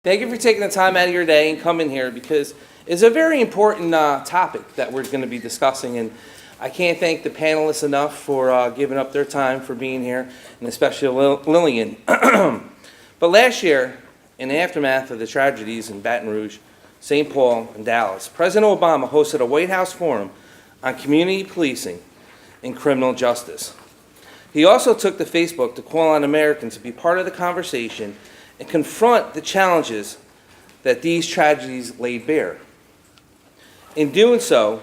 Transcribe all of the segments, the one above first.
Thank you for taking the time out of your day and coming here because it's a very important topic that we're going to be discussing. And I can't thank the panelists enough for giving up their time for being here, and especially Lillian. But last year, in the aftermath of the tragedies in Baton Rouge, St. Paul, and Dallas, President Obama hosted a White House forum on community policing and criminal justice. He also took to Facebook to call on Americans to be part of the conversation and confront the challenges that these tragedies laid bare. In doing so,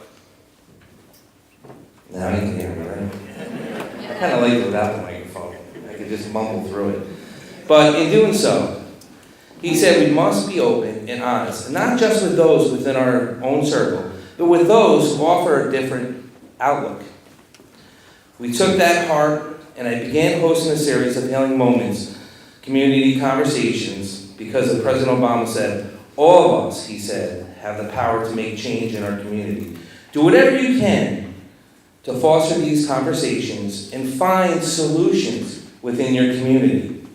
now you can hear me, right? I kind of like it without the microphone. I could just mumble through it. But in doing so, he said we must be open and honest, not just with those within our own circle, but with those who offer a different outlook. We took that heart, and I began hosting a series of Healing Moments, community conversations, because President Obama said, all of us, he said, have the power to make change in our community. Do whatever you can to foster these conversations and find solutions within your community.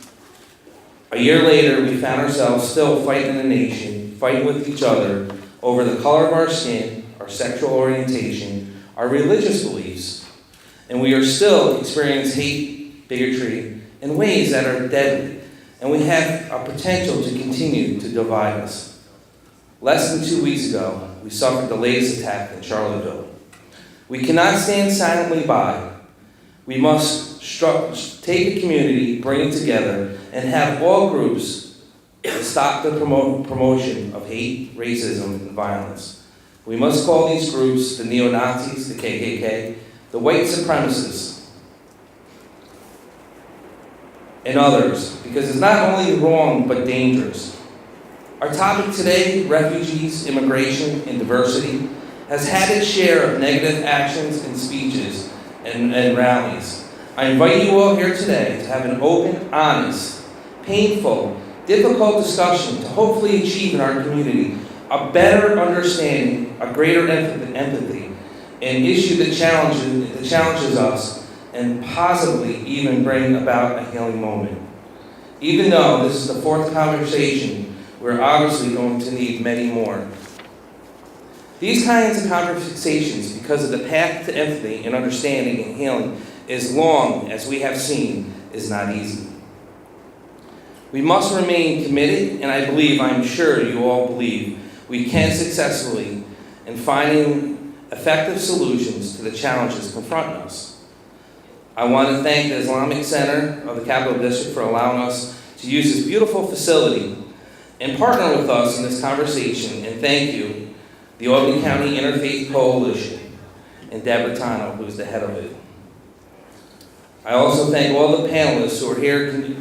A year later, we found ourselves still fighting the nation, fighting with each other over the color of our skin, our sexual orientation, our religious beliefs, and we are still experiencing hate, bigotry, in ways that are deadly, and we have a potential to continue to divide us. Less than 2 weeks ago, we suffered the latest attack in Charlottesville. We cannot stand silently by. We must take a community, bring it together, and have all groups to stop the promotion of hate, racism, and violence. We must call these groups the neo-Nazis, the KKK, the white supremacists, and others, because it's not only wrong, but dangerous. Our topic today, refugees, immigration, and diversity, has had its share of negative actions and speeches and rallies. I invite you all here today to have an open, honest, painful, difficult discussion to hopefully achieve in our community a better understanding, a greater empathy, an issue that challenges us and possibly even bring about a healing moment. Even though this is the fourth conversation, we're obviously going to need many more. These kinds of conversations, because of the path to empathy and understanding and healing, as long as we have seen, is not easy. We must remain committed, and I'm sure you all believe, we can successfully in finding effective solutions to the challenges confronting us. I want to thank the Islamic Center of the Capital District for allowing us to use this beautiful facility and partner with us in this conversation. And thank you, the Albany County Interfaith Coalition, and Deborah Tano, who is the head of it. I also thank all the panelists who are here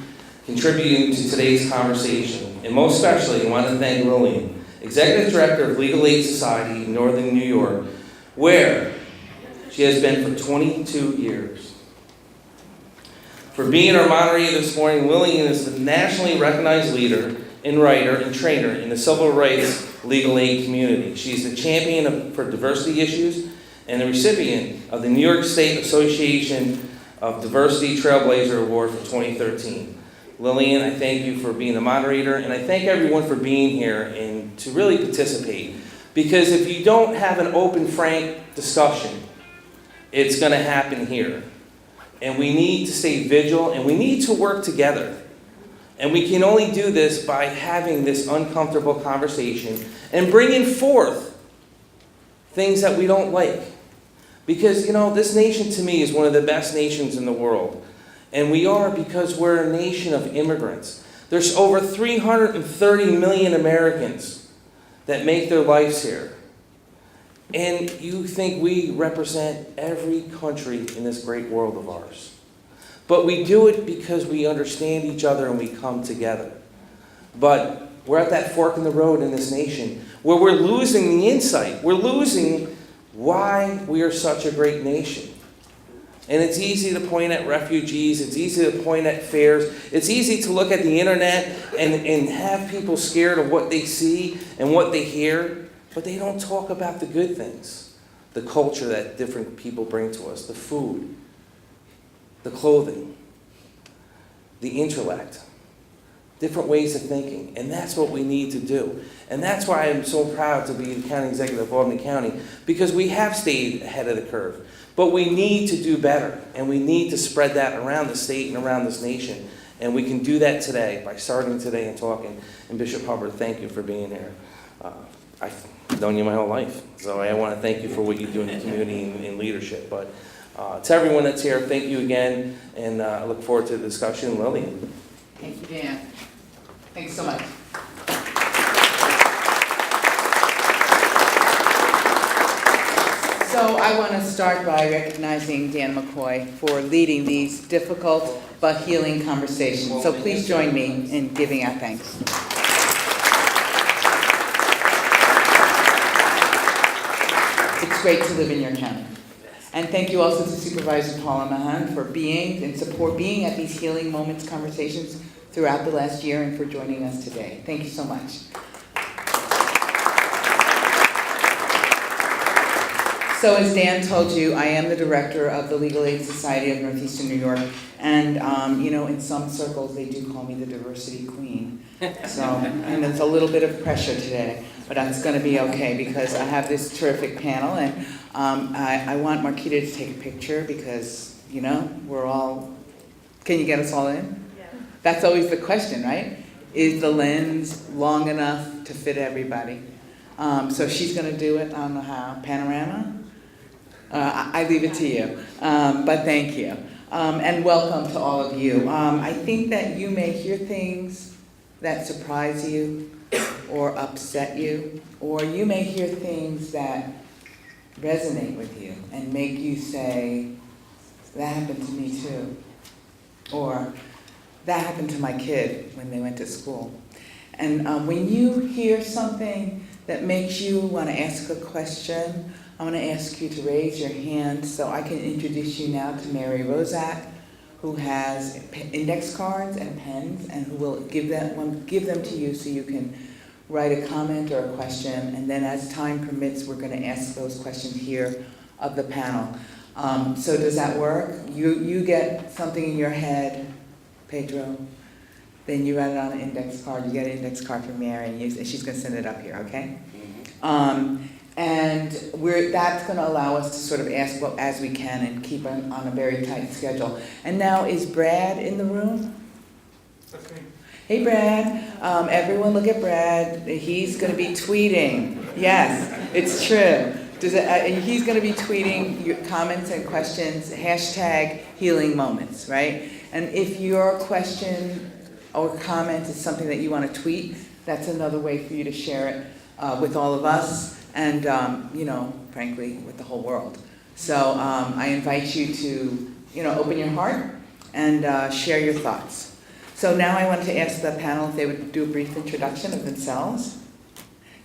contributing to today's conversation. And most especially, I want to thank Lillian, Executive Director of Legal Aid Society in Northern New York, where she has been for 22 years. For being our moderator this morning, Lillian is the nationally recognized leader and writer and trainer in the civil rights legal aid community. She's the champion for diversity issues and the recipient of the New York State Association of Diversity Trailblazer Award for 2013. Lillian, I thank you for being the moderator, and I thank everyone for being here and to really participate. Because if you don't have an open, frank discussion, it's going to happen here. And we need to stay vigilant, and we need to work together. And we can only do this by having this uncomfortable conversation and bringing forth things that we don't like. Because, this nation to me is one of the best nations in the world. And we are because we're a nation of immigrants. There's over 330 million Americans that make their lives here. And you think we represent every country in this great world of ours. But we do it because we understand each other and we come together. But we're at that fork in the road in this nation where we're losing the insight. We're losing why we are such a great nation. And it's easy to point at refugees. It's easy to point at fairs. It's easy to look at the internet and have people scared of what they see and what they hear. But they don't talk about the good things, the culture that different people bring to us, the food, the clothing, the intellect, different ways of thinking, and that's what we need to do. And that's why I'm so proud to be the county executive of Albany County, because we have stayed ahead of the curve. But we need to do better, and we need to spread that around the state and around this nation. And we can do that today by starting today and talking. And Bishop Hubbard, thank you for being here. I've known you my whole life, so I want to thank you for what you do in the community and in leadership. But to everyone that's here, thank you again, and I look forward to the discussion. Lillian. Thank you, Dan. Thanks so much. So I want to start by recognizing Dan McCoy for leading these difficult but healing conversations. So please join me in giving our thanks. It's great to live in your county. And thank you also to Supervisor Paula Mahan for being at these healing moments conversations throughout the last year and for joining us today. Thank you so much. So as Dan told you, I am the director of the Legal Aid Society of Northeastern New York, and in some circles they do call me the diversity queen. So, and it's a little bit of pressure today, but that's going to be okay because I have this terrific panel, and I want Marquita to take a picture because we're all. Can you get us all in? Yeah. That's always the question, right? Is the lens long enough to fit everybody? So she's going to do it on the panorama. I leave it to you, but thank you. And welcome to all of you. I think that you may hear things that surprise you or upset you, or you may hear things that resonate with you and make you say, that happened to me too, or that happened to my kid when they went to school. And when you hear something that makes you want to ask a question, I'm going to ask you to raise your hand so I can introduce you now to Mary Rozak, who has index cards and pens, and who will give them to you so you can write a comment or a question. And then as time permits, we're going to ask those questions here of the panel. So does that work? You get something in your head, Pedro, then you write it on an index card. You get an index card from Mary, and she's going to send it up here, okay? And that's going to allow us to sort of ask as we can and keep on a very tight schedule. And now, is Brad in the room? Okay. Hey, Brad. Everyone look at Brad. He's going to be tweeting. Yes, it's true. He's going to be tweeting your comments and questions, #HealingMoments, right? And if your question or comment is something that you want to tweet, that's another way for you to share it with all of us. And, frankly, with the whole world. So I invite you to, open your heart and share your thoughts. So now I want to ask the panel if they would do a brief introduction of themselves.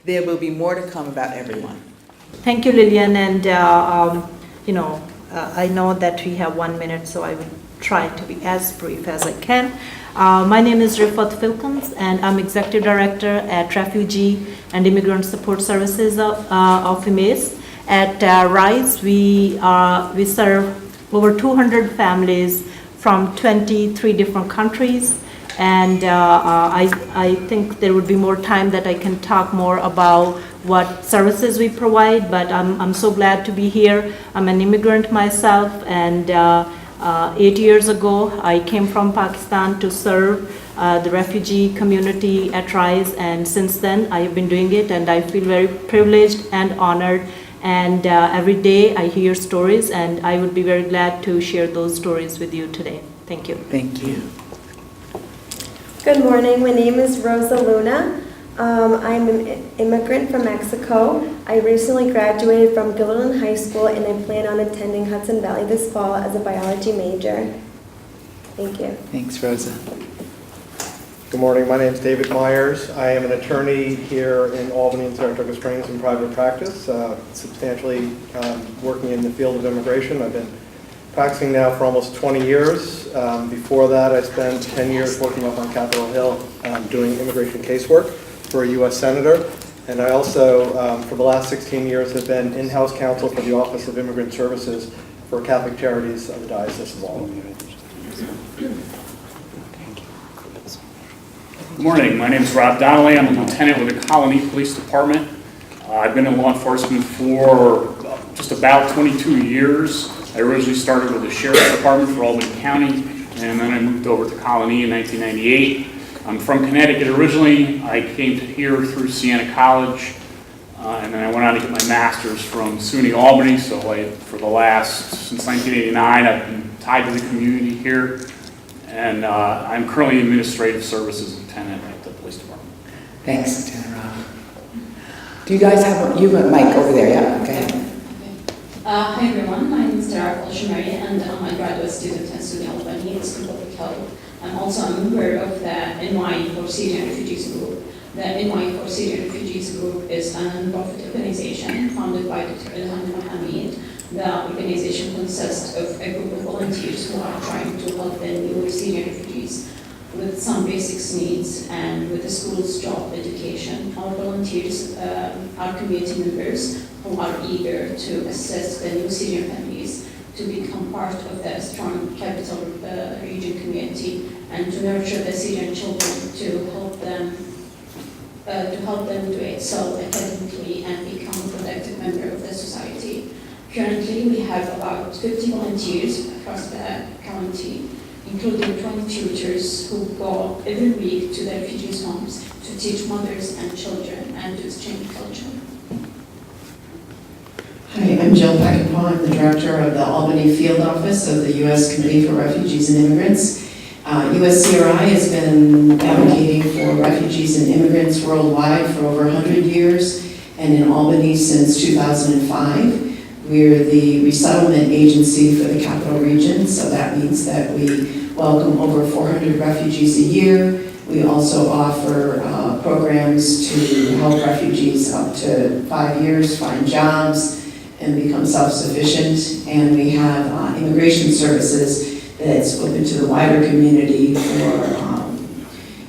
There will be more to come about everyone. Thank you, Lillian. And, I know that we have 1 minute, so I will try to be as brief as I can. My name is Rifat Filkins, and I'm Executive Director at Refugee and Immigrant Support Services of EMACE. At RISE, we serve over 200 families from 23 different countries, and I think there would be more time that I can talk more about what services we provide, but I'm so glad to be here. I'm an immigrant myself, and 8 years ago, I came from Pakistan to serve the refugee community at RISE, and since then, I have been doing it, and I feel very privileged and honored. And every day, I hear stories, and I would be very glad to share those stories with you today. Thank you. Thank you. Good morning. My name is Rosa Luna. I'm an immigrant from Mexico. I recently graduated from Gilliland High School, and I plan on attending Hudson Valley this fall as a biology major. Thank you. Thanks, Rosa. Good morning. My name is David Myers. I am an attorney here in Albany and Saratoga Springs in private practice, substantially working in the field of immigration. I've been practicing now for almost 20 years. Before that, I spent 10 years working up on Capitol Hill doing immigration casework for a U.S. Senator. And I also, for the last 16 years, have been in-house counsel for the Office of Immigrant Services for Catholic Charities of the Diocese of Albany. Good morning. My name is Rob Donnelly. I'm a lieutenant with the Colony Police Department. I've been in law enforcement for just about 22 years. I originally started with the Sheriff's Department for Albany County, and then I moved over to Colony in 1998. I'm from Connecticut originally. I came to here through Siena College, and then I went on to get my master's from SUNY Albany. So since 1989, I've been tied to the community here. And I'm currently Administrative Services Lieutenant at the Police Department. Thanks, Lieutenant Rob. Do you guys have you have a mic over there? Yeah, okay. Hi everyone, my name is Tara Kolshimari and I'm a graduate student at SUNY Albany in School of Public Health. I'm also a member of the NY for Syrian Refugees Group. The NY for Syrian Refugees Group is a non-profit organization founded by Dr. Ilhan Mohammed. The organization consists of a group of volunteers who are trying to help the new Syrian refugees with some basic needs and with the school's job education. Our volunteers are community members who are eager to assist the new Syrian families to become part of the strong capital region community and to nurture the Syrian children to help them do excel academically and become a productive member of the society. Currently, we have about 50 volunteers across the county, including 20 tutors who go every week to the refugees' homes to teach mothers and children and to exchange culture. Hi, I'm Jill Peckinpah. I'm the director of the Albany Field Office of the U.S. Committee for Refugees and Immigrants. USCRI has been advocating for refugees and immigrants worldwide for over 100 years, and in Albany since 2005. We're the resettlement agency for the capital region, so that means that we welcome over 400 refugees a year. We also offer programs to help refugees up to 5 years find jobs and become self-sufficient. And we have immigration services that's open to the wider community for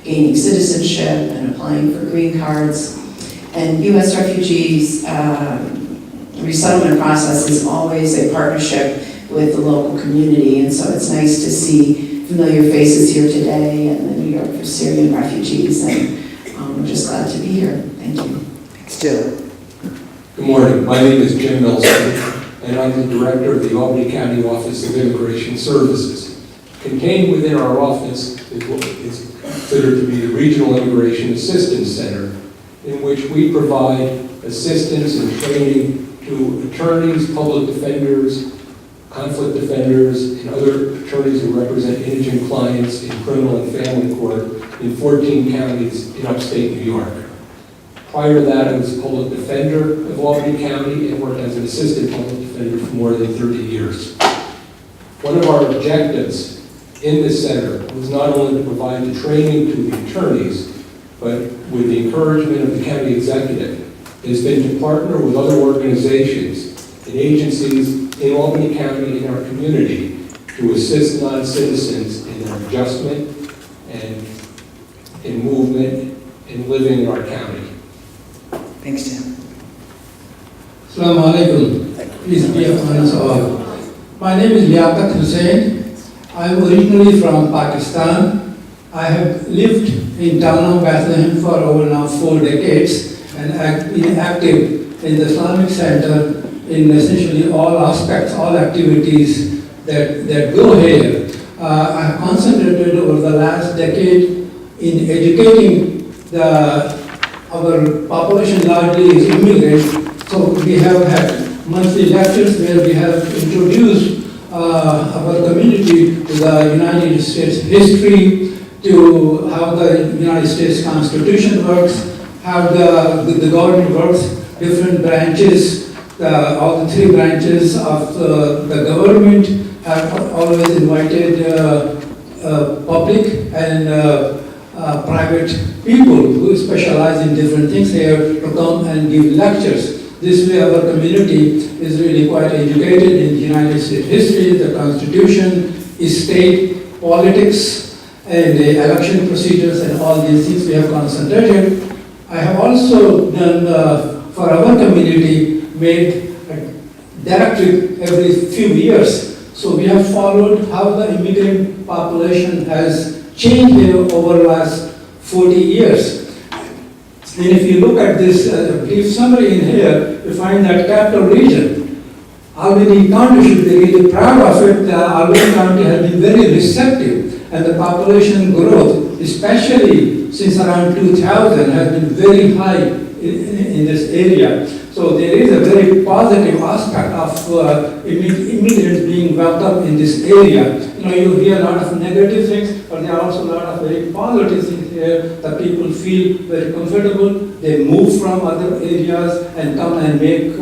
gaining citizenship and applying for green cards. And U.S. refugees resettlement process is always a partnership with the local community, and so it's nice to see familiar faces here today and the New York for Syrian refugees, and we're just glad to be here. Thank you. Thanks, Jill. Good morning. My name is Jim Nelson, and I'm the director of the Albany County Office of Immigration Services. Contained within our office is what is considered to be the Regional Immigration Assistance Center, in which we provide assistance and training to attorneys, public defenders, conflict defenders, and other attorneys who represent indigent clients in criminal and family court in 14 counties in upstate New York. Prior to that, I was a public defender of Albany County and worked as an assistant public defender for more than 30 years. One of our objectives in this center was not only to provide the training to the attorneys, but with the encouragement of the county executive, has been to partner with other organizations and agencies in Albany County and our community to assist non-citizens in their adjustment and in movement and living in our county. Thanks, Jim. Assalamu alaikum. Peace be upon us all. My name is Liaquat Hussain. I am originally from Pakistan. I have lived in town of Bethlehem for over now 4 decades. And been active in the Islamic Center in essentially all aspects, all activities that go here. I have concentrated over the last decade in educating our population largely is immigrants. So we have had monthly lectures where we have introduced our community to the United States history, to how the United States Constitution works, how the government works, different branches, all the 3 branches of the government have always invited public and private people who specialize in different things here to come and give lectures. This way our community is really quite educated in the United States history, the Constitution, state politics, and the election procedures, and all these things we have concentrated. I have also done, for our community, made a directive every few years. So we have followed how the immigrant population has changed here over the last 40 years. And if you look at this brief summary in here, you find that capital region, Albany County should be really proud of it. Albany County has been very receptive, and the population growth, especially since around 2000, has been very high in this area. So there is a very positive aspect of immigrants being welcomed in this area. You hear a lot of negative things, but there are also a lot of very positive things here that people feel very comfortable. They move from other areas and come and make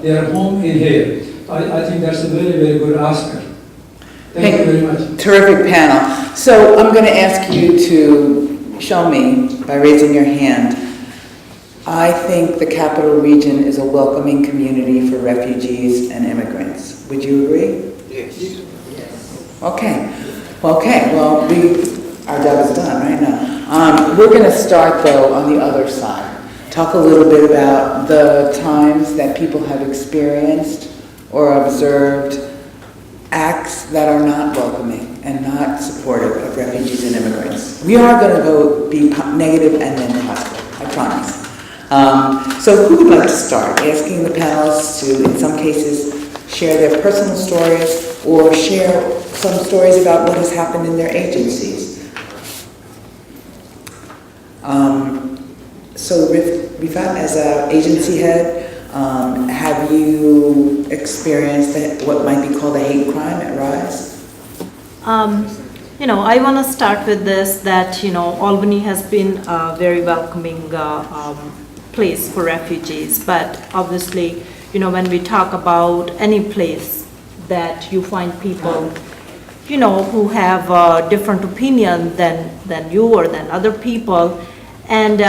their home in here. So I think that's a very, very good aspect. Thank you very much. Terrific panel. So I'm going to ask you to show me by raising your hand. I think the capital region is a welcoming community for refugees and immigrants. Would you agree? Yes. Okay. Okay. Well, our job is done right now. We're going to start though on the other side. Talk a little bit about the times that people have experienced or observed acts that are not welcoming and not supportive of refugees and immigrants. We are going to go be negative and then positive, I promise. So who would like to start? Asking the panelists to, in some cases, share their personal stories or share some stories about what has happened in their agencies. So Rifat, as an agency head, have you experienced what might be called a hate crime at RISE? I want to start with this, that, Albany has been a very welcoming place for refugees, but obviously, when we talk about any place that you find people, who have a different opinion than you or than other people, and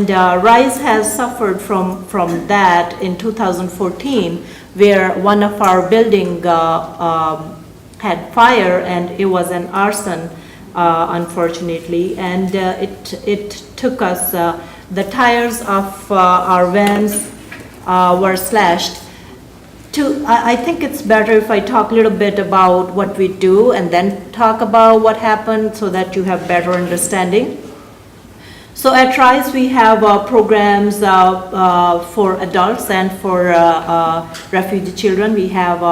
RISE has suffered from that in 2014, where one of our building had fire, and it was an arson, unfortunately, and it took us, the tires of our vans were slashed. I think it's better if I talk a little bit about what we do and then talk about what happened so that you have better understanding. So at RISE we have programs for adults and for refugee children. We have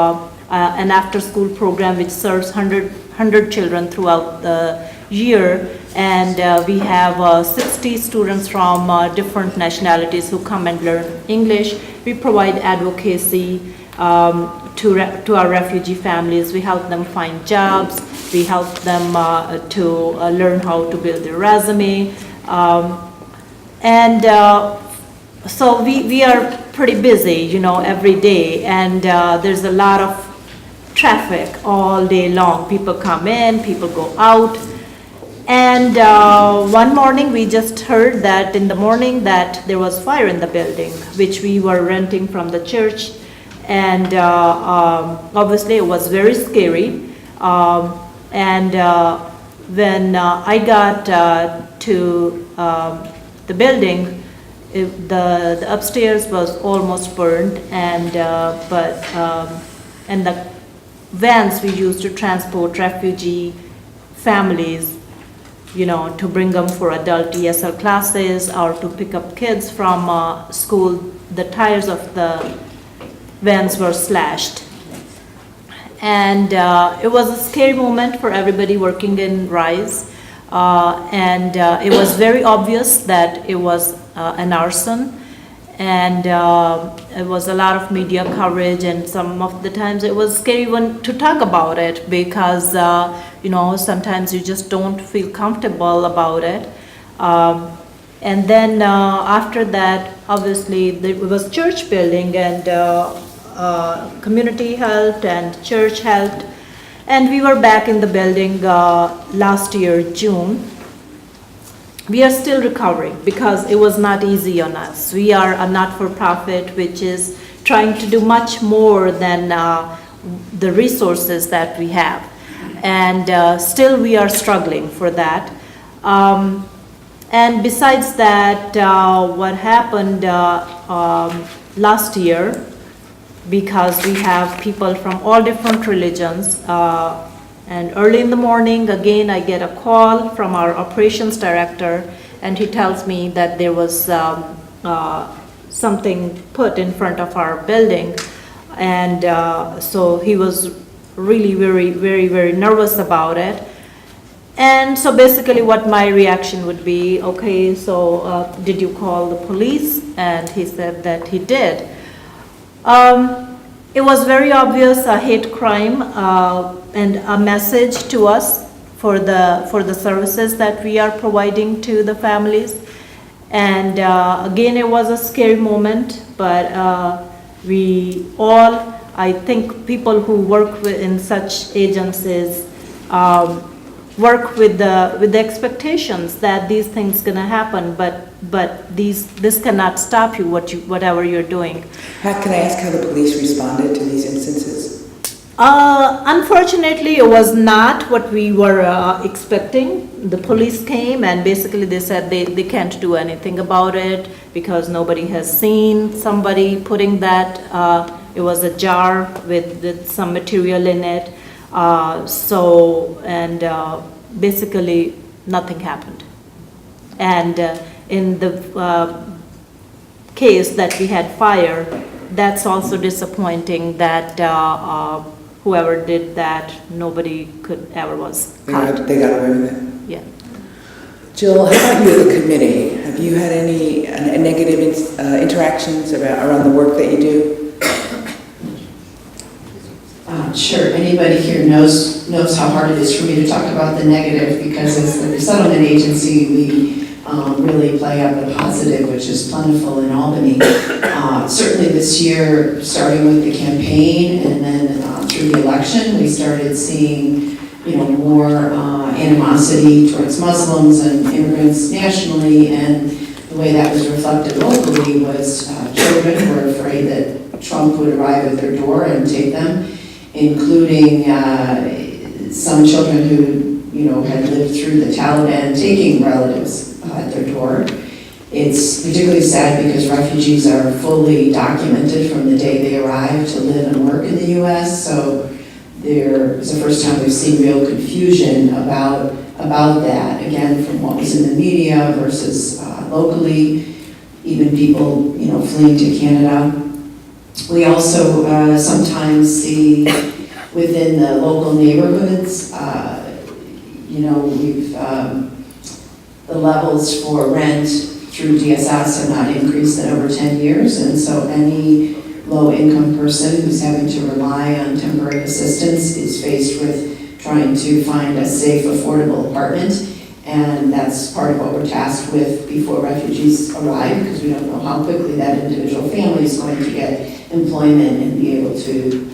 an after-school program which serves 100 children throughout the year, and we have 60 students from different nationalities who come and learn English. We provide advocacy to our refugee families. We help them find jobs. We help them to learn how to build their resume. So we are pretty busy, every day, and there's a lot of traffic all day long. People come in, people go out. And one morning we just heard that in the morning that there was fire in the building, which we were renting from the church. And obviously it was very scary. When I got to the building, the upstairs was almost burned, and the vans we used to transport refugee families, to bring them for adult ESL classes or to pick up kids from school, the tires of the vans were slashed. And it was a scary moment for everybody working in RISE. It was very obvious that it was an arson. And it was a lot of media coverage, and some of the times it was scary to talk about it because, sometimes you just don't feel comfortable about it. And then after that, obviously, it was church building, and community helped and church helped. And we were back in the building last year, June. We are still recovering because it was not easy on us. We are a not-for-profit which is trying to do much more than the resources that we have. And still we are struggling for that. And besides that, what happened last year, because we have people from all different religions, And early in the morning, again, I get a call from our operations director, and he tells me that there was something put in front of our building. And so he was really very nervous about it. And so basically what my reaction would be, okay, so did you call the police? And he said that he did. It was very obvious a hate crime and a message to us for the services that we are providing to the families. And again, it was a scary moment, but we all, I think people who work in such agencies work with the expectations that these things gonna happen, but this cannot stop you, whatever you're doing. Can I ask how the police responded to these instances? Unfortunately, it was not what we were expecting. The police came and basically they said they can't do anything about it because nobody has seen somebody putting that. It was a jar with some material in it. Basically nothing happened. And in the case that we had fire, that's also disappointing that whoever did that, nobody could ever was caught. They got away with it. Yeah. Jill, how about you as a committee? Have you had any negative interactions around the work that you do? Sure, anybody here knows how hard it is for me to talk about the negative, because as the resettlement agency, we really play up the positive, which is plentiful in Albany. Certainly this year, starting with the campaign and then through the election, we started seeing more animosity towards Muslims and immigrants nationally, and the way that was reflected locally was children were afraid that Trump would arrive at their door and take them, including some children who had lived through the Taliban taking relatives at their door. It's particularly sad because refugees are fully documented from the day they arrive to live and work in the U.S., so it's the first time we've seen real confusion about that, again, from what was in the media versus locally, even people fleeing to Canada. We also sometimes see within the local neighborhoods, the levels for rent through DSS have not increased in over 10 years, and so any low-income person who's having to rely on temporary assistance is faced with trying to find a safe, affordable apartment, and that's part of what we're tasked with before refugees arrive, because we don't know how quickly that individual family is going to get employment and be able to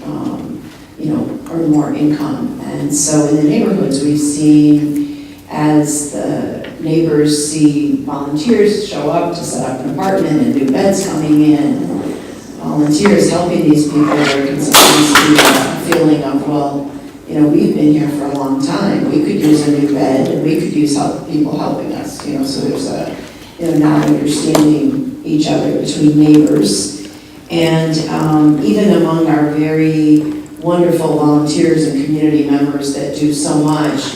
earn more income. And so in the neighborhoods, we've seen, as the neighbors see volunteers show up to set up an apartment and new beds coming in, volunteers helping these people, there can sometimes be a feeling of, well, we've been here for a long time, we could use a new bed, and we could use people helping us, so there's a not understanding each other between neighbors. And even among our very wonderful volunteers and community members that do so much,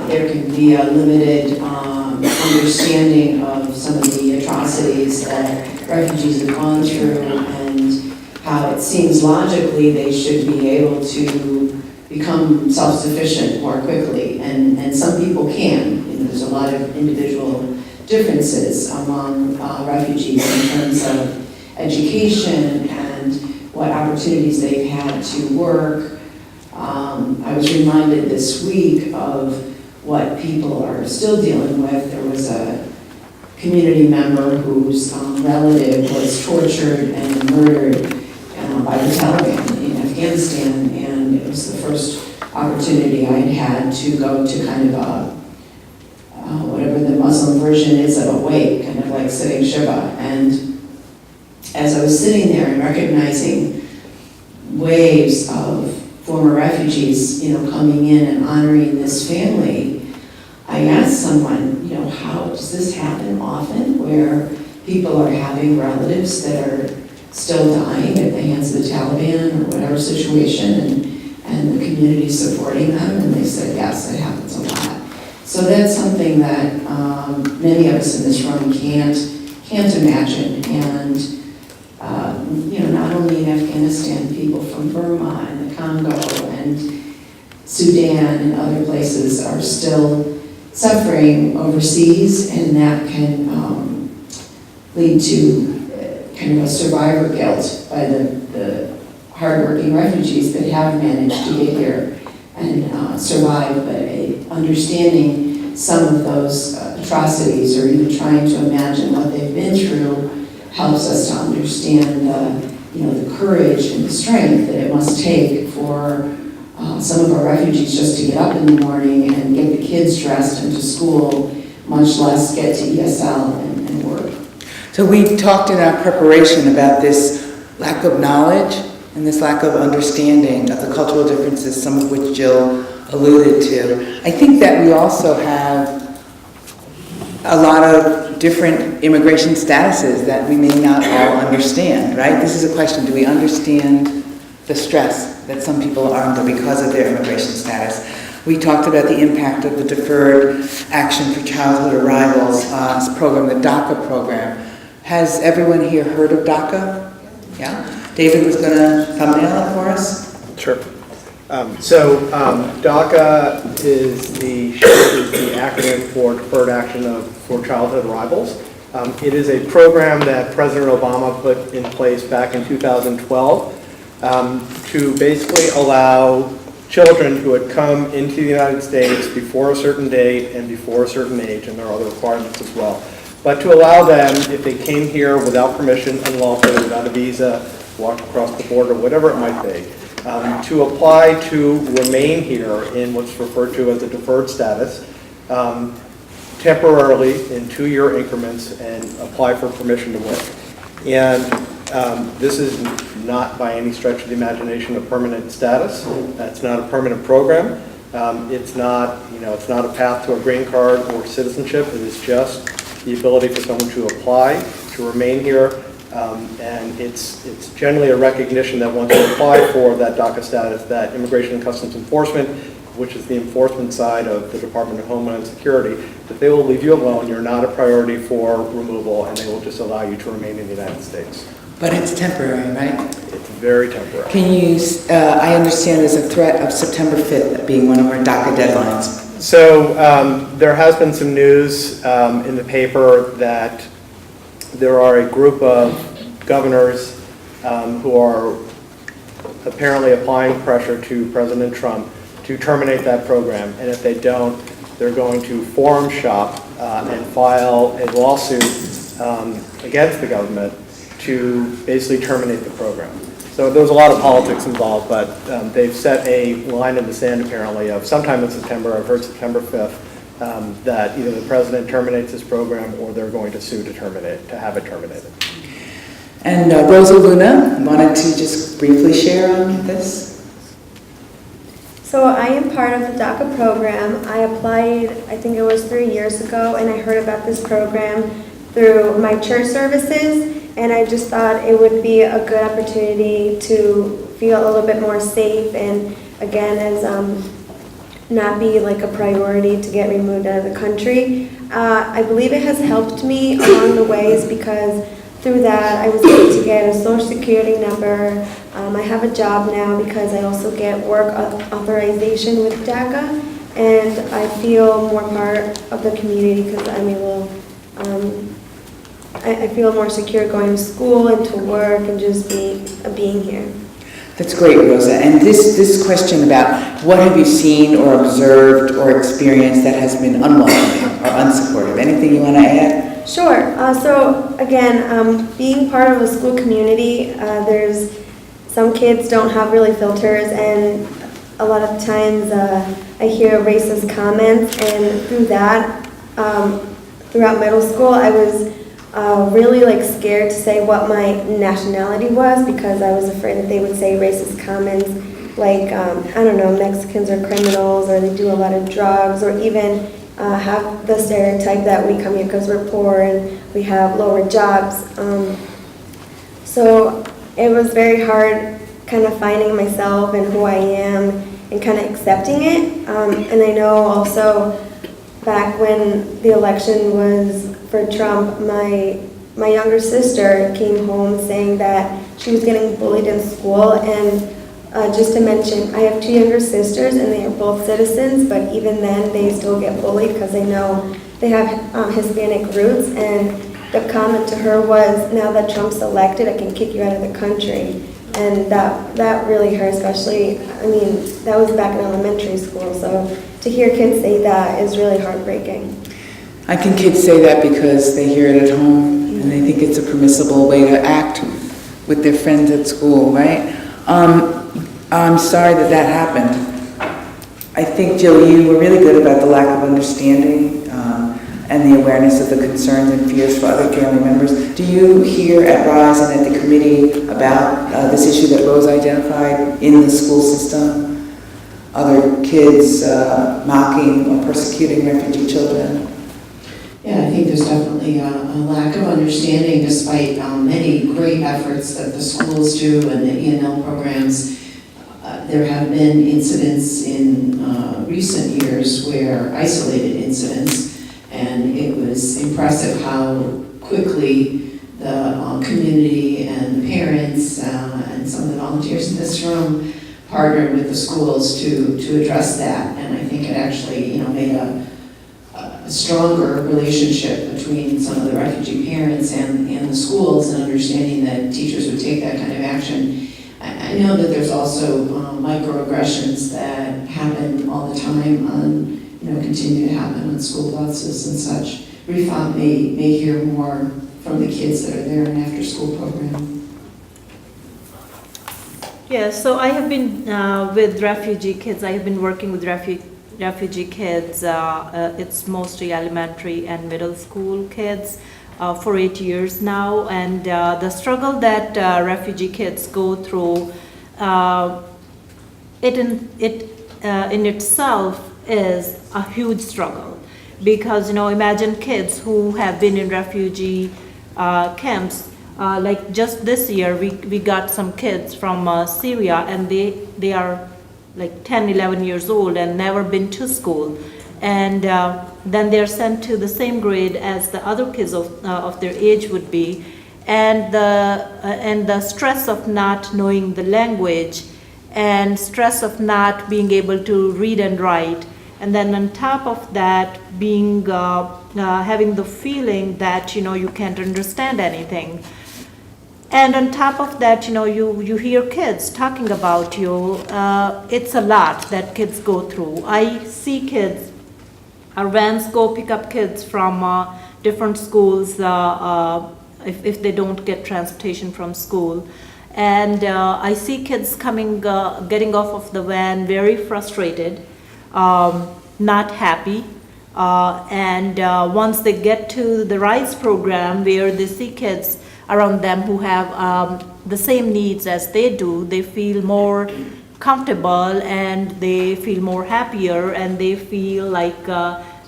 there can be a limited understanding of some of the atrocities that refugees have gone through, and how it seems logically they should be able to become self-sufficient more quickly, and some people can. There's a lot of individual differences among refugees in terms of education and what opportunities they've had to work. I was reminded this week of what people are still dealing with. There was a community member whose relative was tortured and murdered by the Taliban in Afghanistan, and it was the first opportunity I'd had to go to kind of a whatever the Muslim version is of a wake, kind of like sitting Shiva. And as I was sitting there and recognizing waves of former refugees, coming in and honoring this family, I asked someone, how does this happen often, where people are having relatives that are still dying at the hands of the Taliban or whatever situation, and the community supporting them, and they said, yes, it happens a lot. So that's something that many of us in this room can't imagine. And not only in Afghanistan, people from Burma and the Congo and Sudan and other places are still suffering overseas, and that can lead to kind of a survivor guilt by the hardworking refugees that have managed to get here and survive, but understanding some of those atrocities or even trying to imagine what they've been through helps us to understand the courage and the strength that it must take for some of our refugees just to get up in the morning and get the kids dressed and to school, much less get to ESL and work. So we talked in our preparation about this lack of knowledge and this lack of understanding of the cultural differences, some of which Jill alluded to. I think that we also have a lot of different immigration statuses that we may not all understand, right? This is a question, do we understand the stress that some people are under because of their immigration status? We talked about the impact of the Deferred Action for Childhood Arrivals program, the DACA program. Has everyone here heard of DACA? Yeah? David was going to thumbnail it for us. Sure. DACA is the acronym for Deferred Action for Childhood Arrivals. It is a program that President Obama put in place back in 2012 to basically allow children who had come into the United States before a certain date and before a certain age, and there are other requirements as well, but to allow them, if they came here without permission, unlawfully, without a visa, walked across the border, whatever it might be, to apply to remain here in what's referred to as a deferred status, temporarily in 2-year increments, and apply for permission to work. And this is not by any stretch of the imagination a permanent status. It's not a permanent program. It's not a path to a green card or citizenship. It is just the ability for someone to apply to remain here. And it's generally a recognition that once you apply for that DACA status, that Immigration and Customs Enforcement, which is the enforcement side of the Department of Homeland Security, that they will leave you alone. You're not a priority for removal, and they will just allow you to remain in the United States. But it's temporary, right? It's very temporary. Can you, I understand there's a threat of September 5th being one of our DACA deadlines. So there has been some news in the paper that there are a group of governors who are apparently applying pressure to President Trump to terminate that program. And if they don't, they're going to forum shop and file a lawsuit against the government to basically terminate the program. So there's a lot of politics involved, but they've set a line in the sand apparently of sometime in September, I've heard September 5th, that either the president terminates this program or they're going to sue to have it terminated. And Rosa Luna wanted to just briefly share on this. So I am part of the DACA program. I applied, I think it was 3 years ago, and I heard about this program through my church services, and I just thought it would be a good opportunity to feel a little bit more safe, and again, as not be like a priority to get removed out of the country. I believe it has helped me along the ways because through that I was able to get a social security number. I have a job now because I also get work authorization with DACA, and I feel more part of the community because I'm able, I feel more secure going to school and to work and just being here. That's great, Rosa. And this question about what have you seen or observed or experienced that has been unwelcoming or unsupportive? Anything you want to add? Sure. So again, being part of a school community, there's some kids don't have really filters, and a lot of times I hear racist comments, and through that, throughout middle school, I was really scared to say what my nationality was because I was afraid that they would say racist comments like, I don't know, Mexicans are criminals, or they do a lot of drugs, or even have the stereotype that we come here because we're poor and we have lower jobs. So it was very hard kind of finding myself and who I am and kind of accepting it. And I know also back when the election was for Trump, my younger sister came home saying that she was getting bullied in school. And just to mention, I have 2 younger sisters and they are both citizens, but even then they still get bullied because they know they have Hispanic roots. And the comment to her was, now that Trump's elected, I can kick you out of the country. And that really hurt, especially, I mean, that was back in elementary school. So to hear kids say that is really heartbreaking. I think kids say that because they hear it at home and they think it's a permissible way to act with their friends at school, right? I'm sorry that happened. I think, Jill, you were really good about the lack of understanding and the awareness of the concerns and fears for other family members. Do you hear at RISE and at the committee about this issue that Rose identified in the school system? Other kids mocking or persecuting refugee children? Yeah, I think there's definitely a lack of understanding despite many great efforts that the schools do and the E&L programs. There have been incidents in recent years where isolated incidents, and it was impressive how quickly the community and the parents and some of the volunteers in this room partnered with the schools to address that. And I think it actually, made a stronger relationship between some of the refugee parents and the schools, and understanding that teachers would take that kind of action. I know that there's also microaggressions that happen all the time continue to happen on school buses and such. Rifat may hear more from the kids that are there in after-school program. Yeah, so I have been with refugee kids. I have been working with refugee kids. It's mostly elementary and middle school kids for 8 years now. And the struggle that refugee kids go through, it in itself is a huge struggle. Because, imagine kids who have been in refugee camps. Like just this year, we got some kids from Syria, and they are like 10, 11 years old and never been to school. And then they're sent to the same grade as the other kids of their age would be. And the stress of not knowing the language and stress of not being able to read and write. And then on top of that, being having the feeling that, you can't understand anything. And on top of that, you hear kids talking about you. It's a lot that kids go through. I see kids, our vans go pick up kids from different schools if they don't get transportation from school. And I see kids getting off of the van very frustrated, not happy. And once they get to the RISE program, where they see kids around them who have the same needs as they do, they feel more comfortable and they feel more happier, and they feel like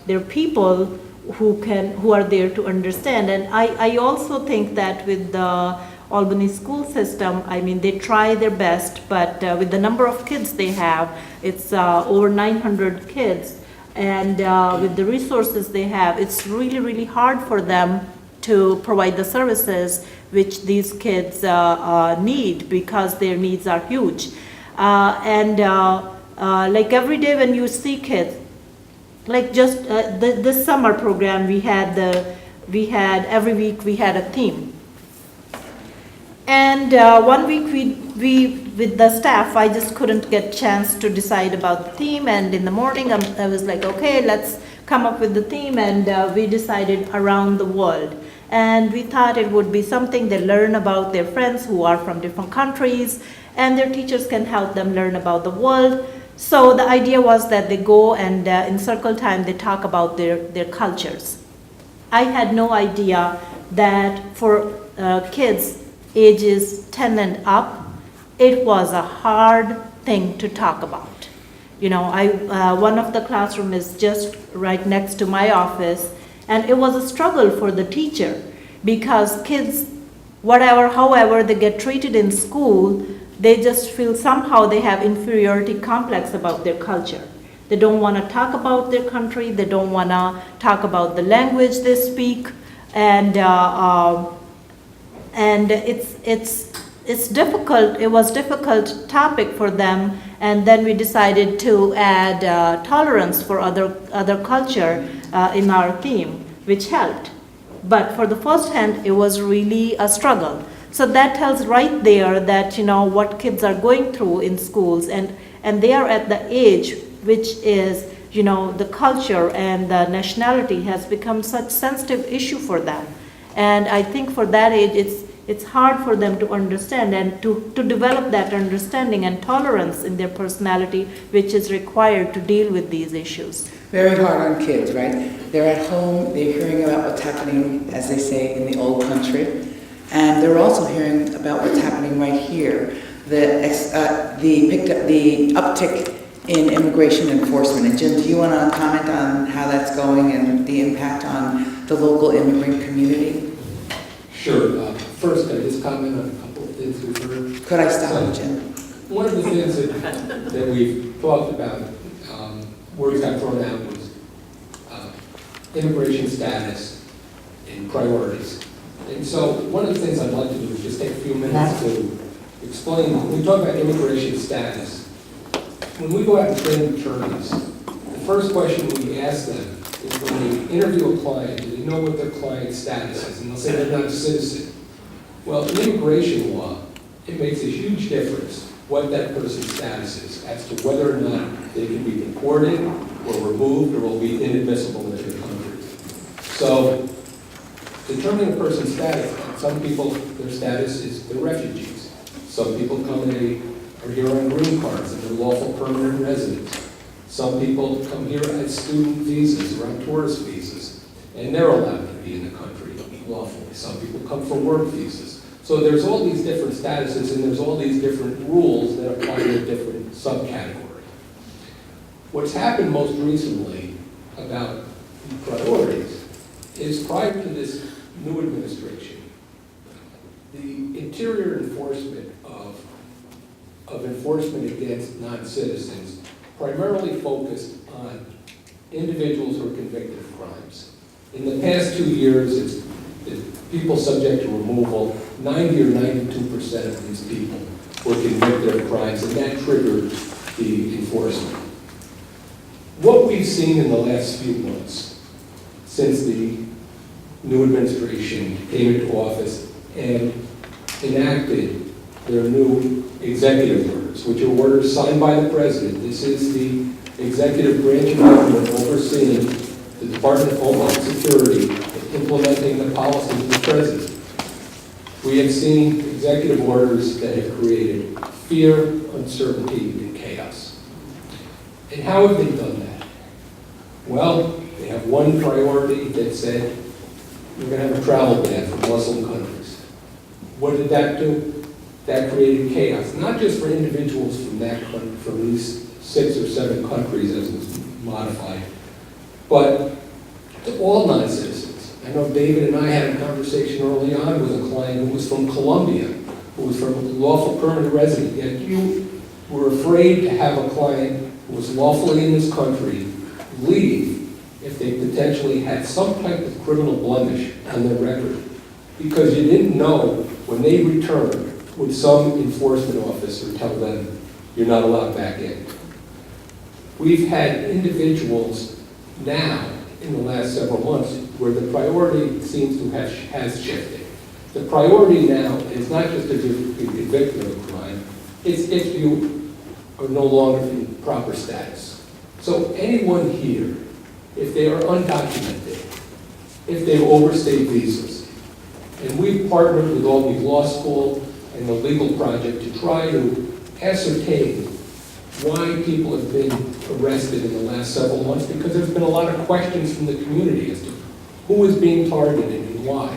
they're people who are there to understand. And I also think that with the Albany school system, they try their best, but with the number of kids they have, it's over 900 kids, and with the resources they have, it's really, really hard for them to provide the services which these kids need, because their needs are huge. Like every day when you see kids, like just this summer program, we had every week we had a theme. And 1 week we with the staff, I just couldn't get chance to decide about the theme, and in the morning I was like, okay, let's come up with the theme, and we decided around the world. And we thought it would be something they learn about their friends who are from different countries, and their teachers can help them learn about the world. So the idea was that they go and in circle time they talk about their cultures. I had no idea that for kids ages 10 and up, it was a hard thing to talk about. One of the classroom is just right next to my office, and it was a struggle for the teacher, because kids, however they get treated in school, they just feel somehow they have inferiority complex about their culture. They don't want to talk about their country. They don't want to talk about the language they speak, and it's difficult. It was difficult topic for them, and then we decided to add tolerance for other culture in our theme, which helped. But for the first hand, it was really a struggle. So that tells right there that, you know, what kids are going through in schools, and they are at the age which is, you know, the culture and the nationality has become such sensitive issue for them. And I think for that age, it's hard for them to understand and to develop that understanding and tolerance in their personality, which is required to deal with these issues. Very hard on kids, right? They're at home, they're hearing about what's happening, as they say, in the old country. And they're also hearing about what's happening right here, the uptick in immigration enforcement. And Jim, do you want to comment on how that's going and the impact on the local immigrant community? Sure. First, I just comment on a couple of things we've heard. Could I stop, Jim? One of the things that we've talked about, words got thrown out, was immigration status and priorities. And so one of the things I'd like to do is just take a few minutes to explain. When we talk about immigration status, when we go out and train attorneys, the first question we ask them is when they interview a client, do they know what their client's status is? And they'll say they're not a citizen. Well, in immigration law, it makes a huge difference what that person's status is as to whether or not they can be deported or removed or will be inadmissible into the country. So, determining a person's status, some people, their status is they're refugees. Some people come in, are here on green cards and they're lawful permanent residents. Some people come here as student visas or on tourist visas, and they're allowed to be in the country lawfully. Some people come for work visas. So there's all these different statuses and there's all these different rules that apply to a different subcategory. What's happened most recently about priorities is prior to this new administration, the interior enforcement of enforcement against non-citizens primarily focused on individuals who are convicted of crimes. In the past 2 years, it's people subject to removal, 90 or 92% of these people were convicted of crimes, and that triggered the enforcement. What we've seen in the last few months, since the new administration came into office and enacted their new executive orders, which are orders signed by the president. This is the executive branch of government overseeing the Department of Homeland Security implementing the policies of the president. We have seen executive orders that have created fear, uncertainty, and chaos. And how have they done that? Well, they have one priority that said, we're going to have a travel ban for Muslim countries. What did that do? That created chaos, not just for individuals from that country, from these 6 or 7 countries as it was modified, but to all non-citizens. I know David and I had a conversation early on with a client who was from Colombia, who was from a lawful permanent resident, yet you were afraid to have a client who was lawfully in this country leave if they potentially had some type of criminal blemish on their record, because you didn't know when they returned would some enforcement officer tell them you're not allowed back in. We've had individuals now in the last several months where the priority seems to has shifted. The priority now is not just if you're convicted of a crime, it's if you are no longer in proper status. So anyone here, if they are undocumented, if they've overstayed visas, and we've partnered with Albany Law School and the Legal Project to try to ascertain why people have been arrested in the last several months, because there's been a lot of questions from the community as to who is being targeted and why.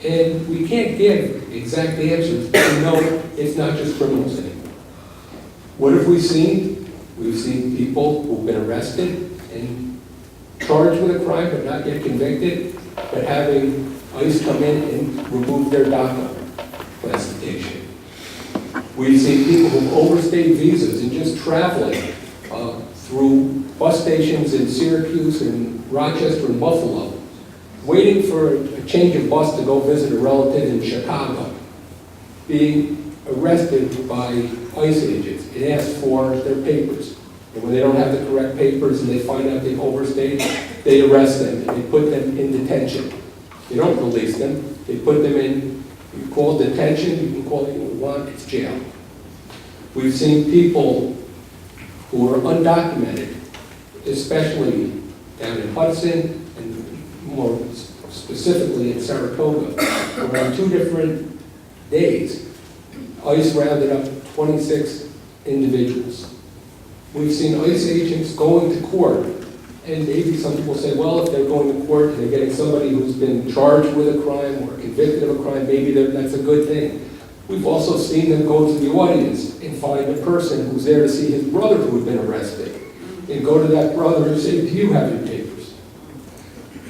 And we can't give exact answers, but we know it's not just criminals anymore. What have we seen? We've seen people who've been arrested and charged with a crime but not yet convicted, but having ICE come in and remove their DACA classification. We've seen people who've overstayed visas and just traveling through bus stations in Syracuse and Rochester and Buffalo, waiting for a change of bus to go visit a relative in Chicago, being arrested by ICE agents and asked for their papers. And when they don't have the correct papers and they find out they've overstayed, they arrest them and they put them in detention. They don't release them. They put them in, you call detention, you can call it what you want, it's jail. We've seen people who are undocumented, especially down in Hudson and more specifically in Saratoga, where on 2 different days, ICE rounded up 26 individuals. We've seen ICE agents going to court, and maybe some people say, well, if they're going to court and they're getting somebody who's been charged with a crime or convicted of a crime, maybe that's a good thing. We've also seen them go to the audience and find a person who's there to see his brother who had been arrested, and go to that brother and say, do you have your papers?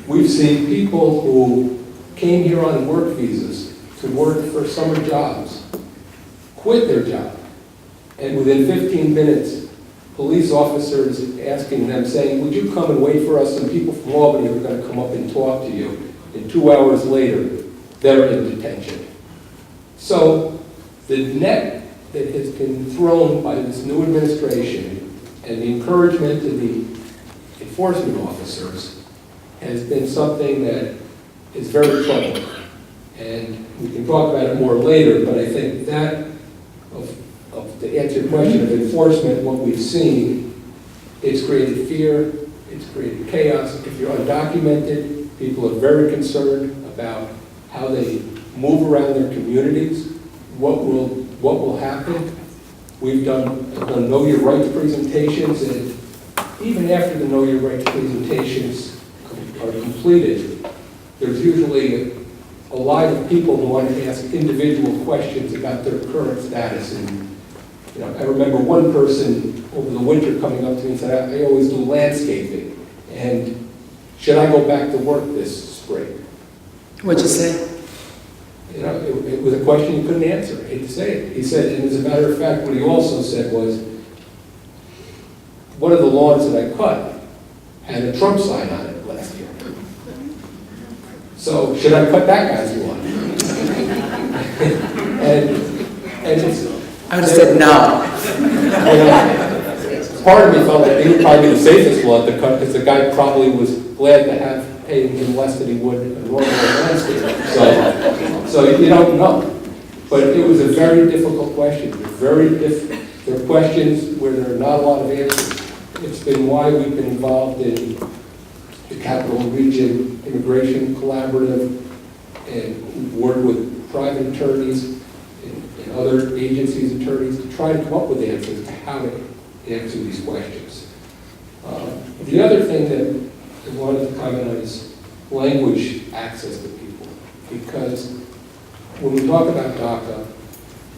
We've seen people who came here on work visas to work for summer jobs, quit their job, and within 15 minutes, police officers asking them, saying, would you come and wait for us? Some people from Albany are going to come up and talk to you. And 2 hours later, they're in detention. So the net that has been thrown by this new administration and the encouragement to the enforcement officers has been something that is very troubling. And we can talk about it more later, but I think that, to answer your question of enforcement, what we've seen, it's created fear, it's created chaos. If you're undocumented, people are very concerned about how they move around their communities, what will happen. We've done Know Your Rights presentations, and even after the Know Your Rights presentations are completed, there's usually a line of people who want to ask individual questions about their current status. And I remember one person over the winter coming up to me and said, I always do landscaping, and should I go back to work this spring? What'd you say? It was a question he couldn't answer. I hate to say it. He said, and as a matter of fact, what he also said was, one of the lawns that I cut had a Trump sign on it last year. So should I cut that guy's lawn? and it's, I would have said no. Part of me felt like he would probably be the safest lawn to cut because the guy probably was glad to have paying him less than he would a normal landscape. So you don't know. But it was a very difficult question. There are questions where there are not a lot of answers. It's been why we've been involved in the Capital Region Immigration Collaborative and worked with private attorneys and other agencies' attorneys to try to come up with answers to how to answer these questions. The other thing that I wanted to comment on is language access to people. Because when we talk about DACA,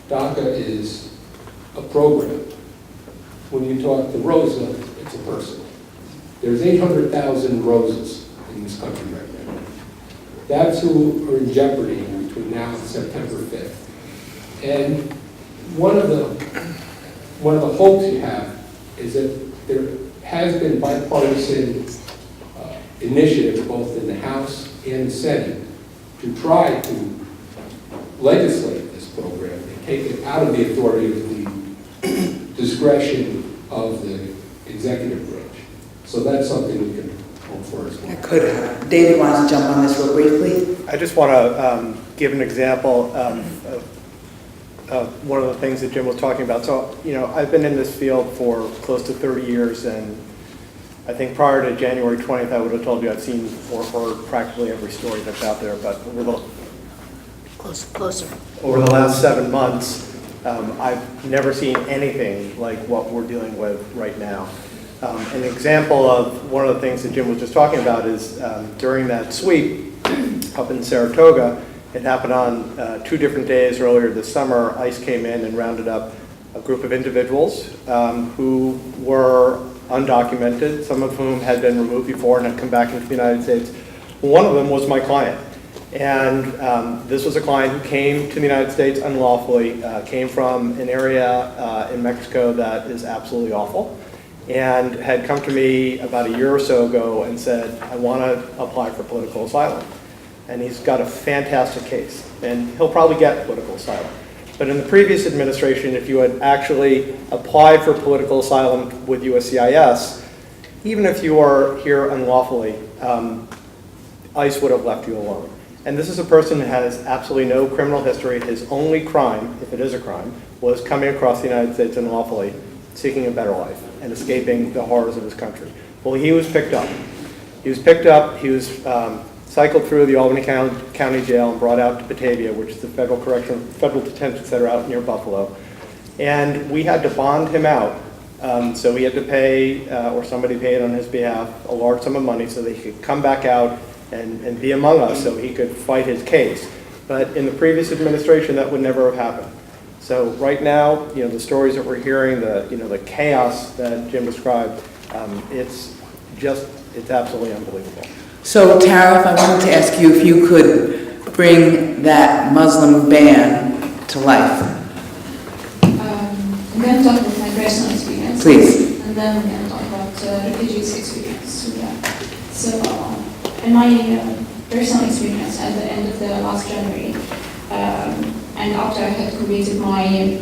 DACA is a program. When you talk to Rosa, it's a person. There's 800,000 Rosas in this country right now. That's who are in jeopardy between now and September 5th. And one of the hopes you have is that there has been bipartisan initiative both in the House and the Senate to try to legislate this program and take it out of the authority of the discretion of the executive branch. So that's something we can hope for as well. I could. David wants to jump on this real briefly. I just want to give an example of one of the things that Jim was talking about. So, I've been in this field for close to 30 years, and I think prior to January 20th, I would have told you I've seen or heard practically every story that's out there, but over the last 7 months, I've never seen anything like what we're dealing with right now. An example of one of the things that Jim was just talking about is during that sweep up in Saratoga, it happened on 2 different days earlier this summer. ICE came in and rounded up a group of individuals who were undocumented, some of whom had been removed before and had come back into the United States. One of them was my client. And this was a client who came to the United States unlawfully, came from an area in Mexico that is absolutely awful, and had come to me about a year or so ago and said, I want to apply for political asylum. And he's got a fantastic case, and he'll probably get political asylum. But in the previous administration, if you had actually applied for political asylum with USCIS, even if you are here unlawfully, ICE would have left you alone. And this is a person who has absolutely no criminal history. His only crime, if it is a crime, was coming across the United States unlawfully, seeking a better life and escaping the horrors of his country. Well, he was picked up. He was picked up, he was cycled through the Albany County Jail and brought out to Batavia, which is the federal detention center out near Buffalo. And we had to bond him out. So he had to pay, or somebody paid on his behalf, a large sum of money so that he could come back out and be among us so he could fight his case. But in the previous administration, that would never have happened. So right now, the stories that we're hearing, the chaos that Jim described, it's absolutely unbelievable. So Tara, I wanted to ask you if you could bring that Muslim ban to life. I'm going to talk about my personal experience. Please. And then I'm going to talk about refugees' experience. So in my personal experience at the end of the last January, and after I had completed my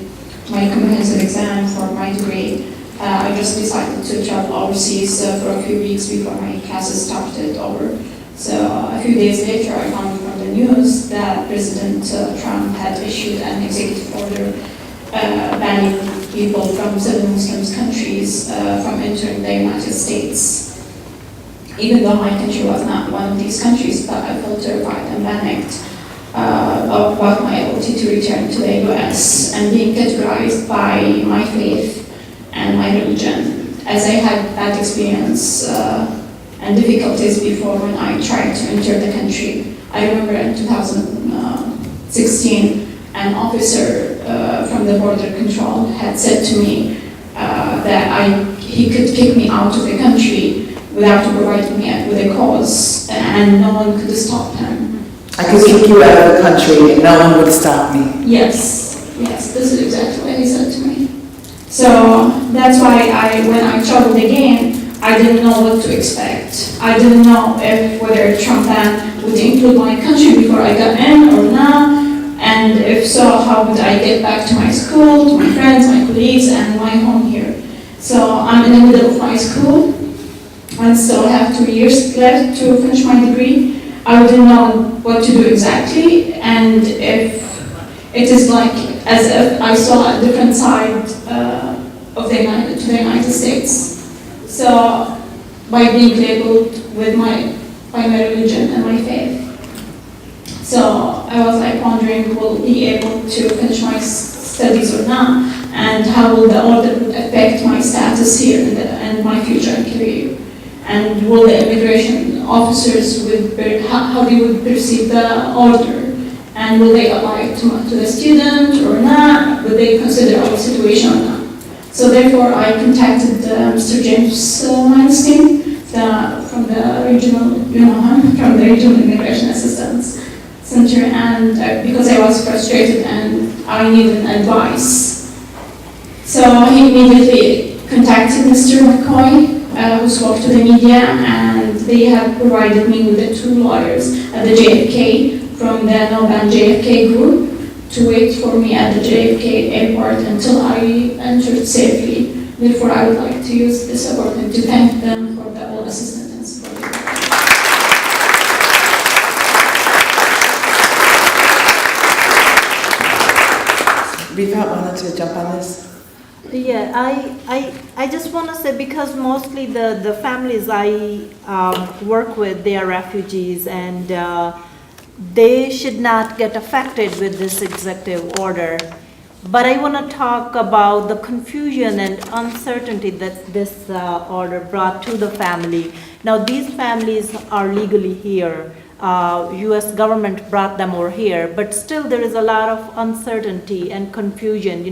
comprehensive exam for my degree, I just decided to travel overseas for a few weeks before my classes started over. So a few days later, I found from the news that President Trump had issued an executive order banning people from 7 Muslim countries from entering the United States. Even though my country was not one of these countries, but I felt terrified and panicked about my ability to return to the US and being categorized by my faith and my religion, as I had bad experience and difficulties before when I tried to enter the country. I remember in 2016, an officer from the border control had said to me that he could kick me out of the country without providing me with a cause, and no one could stop him. I could kick you out of the country and no one would stop me. Yes, this is exactly what he said to me. So that's why when I traveled again, I didn't know what to expect. I didn't know whether Trump ban would include my country before I got in or not, and if so, how would I get back to my school, to my friends, my colleagues, and my home here. So I'm in the middle of my school. I still have 2 years left to finish my degree. I wouldn't know what to do exactly, and if it is like as if I saw a different side of the United States. So by being labeled by my religion and my faith. So I was like wondering, will I be able to finish my studies or not, and how will the order affect my status here and my future career. And will the immigration officers, how they would perceive the order, and will they apply it to the student or not? Will they consider our situation or not? So therefore, I contacted Mr. James Weinstein from the regional immigration assistance center, and because I was frustrated and I needed advice. So he immediately contacted Mr. McCoy, who spoke to the media, and they have provided me with the 2 lawyers at the JFK from the No Ban JFK group to wait for me at the JFK airport until I entered safely. Therefore, I would like to use this opportunity to thank them for all assistance and support. Rifat wanted to jump on this. Yeah, I just want to say, because mostly the families I work with, they are refugees, and they should not get affected with this executive order. But I want to talk about the confusion and uncertainty that this order brought to the family. Now, these families are legally here. U.S. government brought them over here, but still there is a lot of uncertainty and confusion.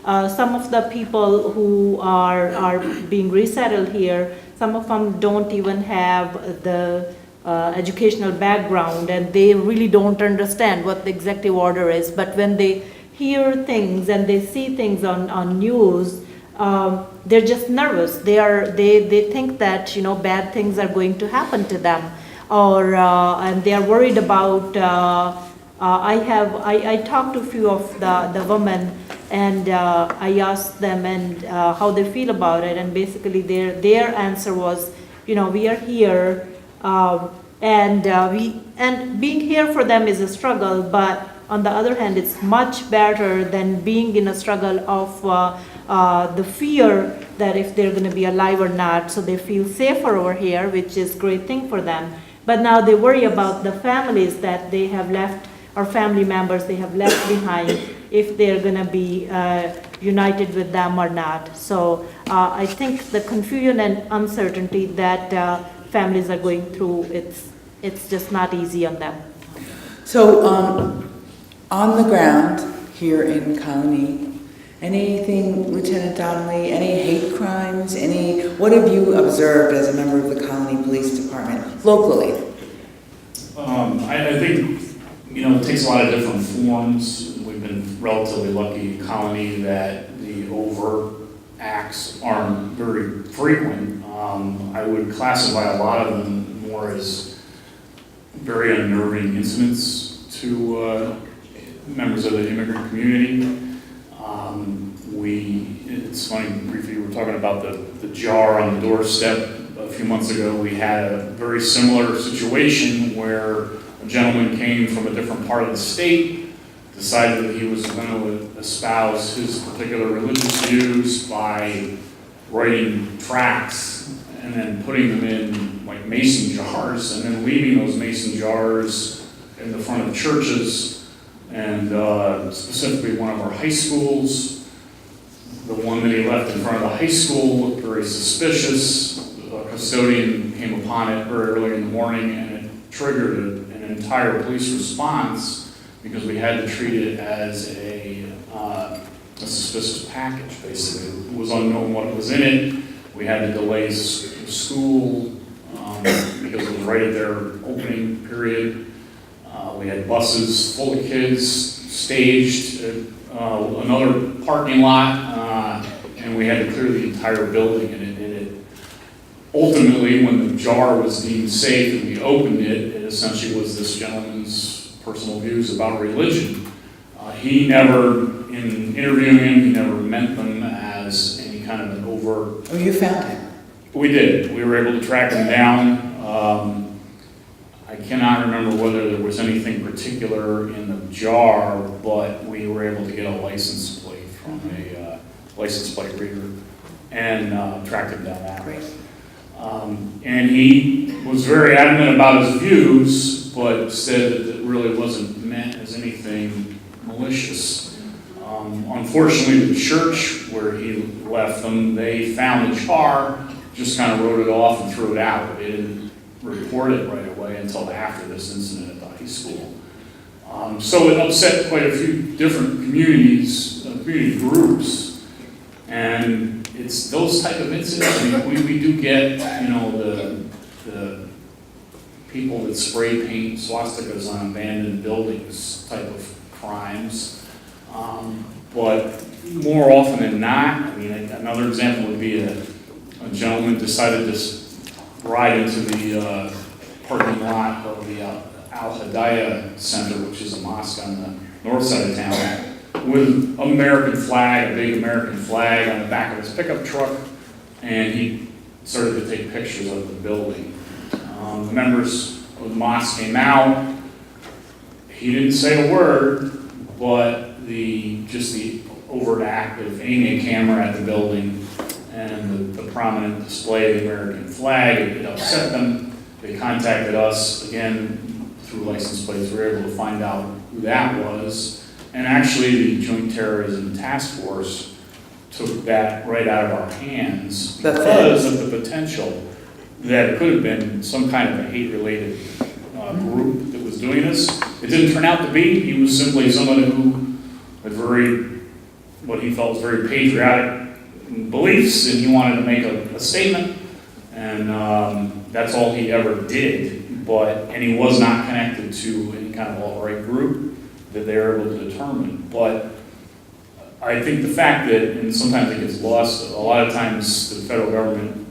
Some of the people who are being resettled here, some of them don't even have the educational background, and they really don't understand what the executive order is. But when they hear things and they see things on news, they're just nervous. They think that, you know, bad things are going to happen to them, or and they are worried about. I talked to a few of the women, and I asked them and how they feel about it, and basically their answer was, you know, we are here, and being here for them is a struggle, but on the other hand, it's much better than being in a struggle of the fear that if they're going to be alive or not. So they feel safer over here, which is a great thing for them. But now they worry about the families that they have left, or family members they have left behind, if they're going to be united with them or not. So I think the confusion and uncertainty that families are going through, it's just not easy on them. So, on the ground here in Colony, anything, Lieutenant Donnelly, any hate crimes, what have you observed as a member of the Colony Police Department locally? I think, you know, it takes a lot of different forms. We've been relatively lucky in Colony that the overt acts aren't very frequent. I would classify a lot of them more as very unnerving incidents to members of the immigrant community. It's funny, briefly, we were talking about the jar on the doorstep a few months ago. We had a very similar situation where a gentleman came from a different part of the state, decided that he was going to espouse his particular religious views by writing tracts and then putting them in like mason jars, and then leaving those mason jars in the front of churches, and specifically one of our high schools. The one that he left in front of the high school looked very suspicious. A custodian came upon it very early in the morning, and it triggered an entire police response because we had to treat it as a suspicious package, basically. It was unknown what was in it. We had to delay school because it was right at their opening period. We had buses full of kids staged at another parking lot, and we had to clear the entire building. And it ultimately, when the jar was deemed safe and we opened it, it essentially was this gentleman's personal views about religion. He never, in interviewing him, he never meant them as any kind of an overt. Oh, you found him? We did. We were able to track him down. I cannot remember whether there was anything particular in the jar, but we were able to get a license plate from a license plate reader and tracked him down that way. And he was very adamant about his views, but said that it really wasn't meant as anything malicious. Unfortunately, the church where he left them, they found the jar, just kind of wrote it off and threw it out. They didn't report it right away until after this incident at the high school. So it upset quite a few different communities, community groups, and it's those type of incidents. We do get, you know, the people that spray paint swastikas on abandoned buildings type of crimes, but more often than not, I mean, another example would be a gentleman decided to ride into the parking lot of the Al-Hidayah Center, which is a mosque on the north side of town, with American flag, a big American flag on the back of his pickup truck, and he started to take pictures of the building. The members of the mosque came out. He didn't say a word, but just the overt act of aiming a camera at the building and the prominent display of the American flag, it upset them. They contacted us again through license plates. We were able to find out who that was. And actually, the Joint Terrorism Task Force took that right out of our hands because of the potential that it could have been some kind of a hate-related group that was doing this. It didn't turn out to be. He was simply someone who had what he felt was very patriotic beliefs, and he wanted to make a statement. And That's all he ever did, and he was not connected to any kind of alt-right group that they were able to determine. But I think the fact that, and sometimes it gets lost, a lot of times the federal government,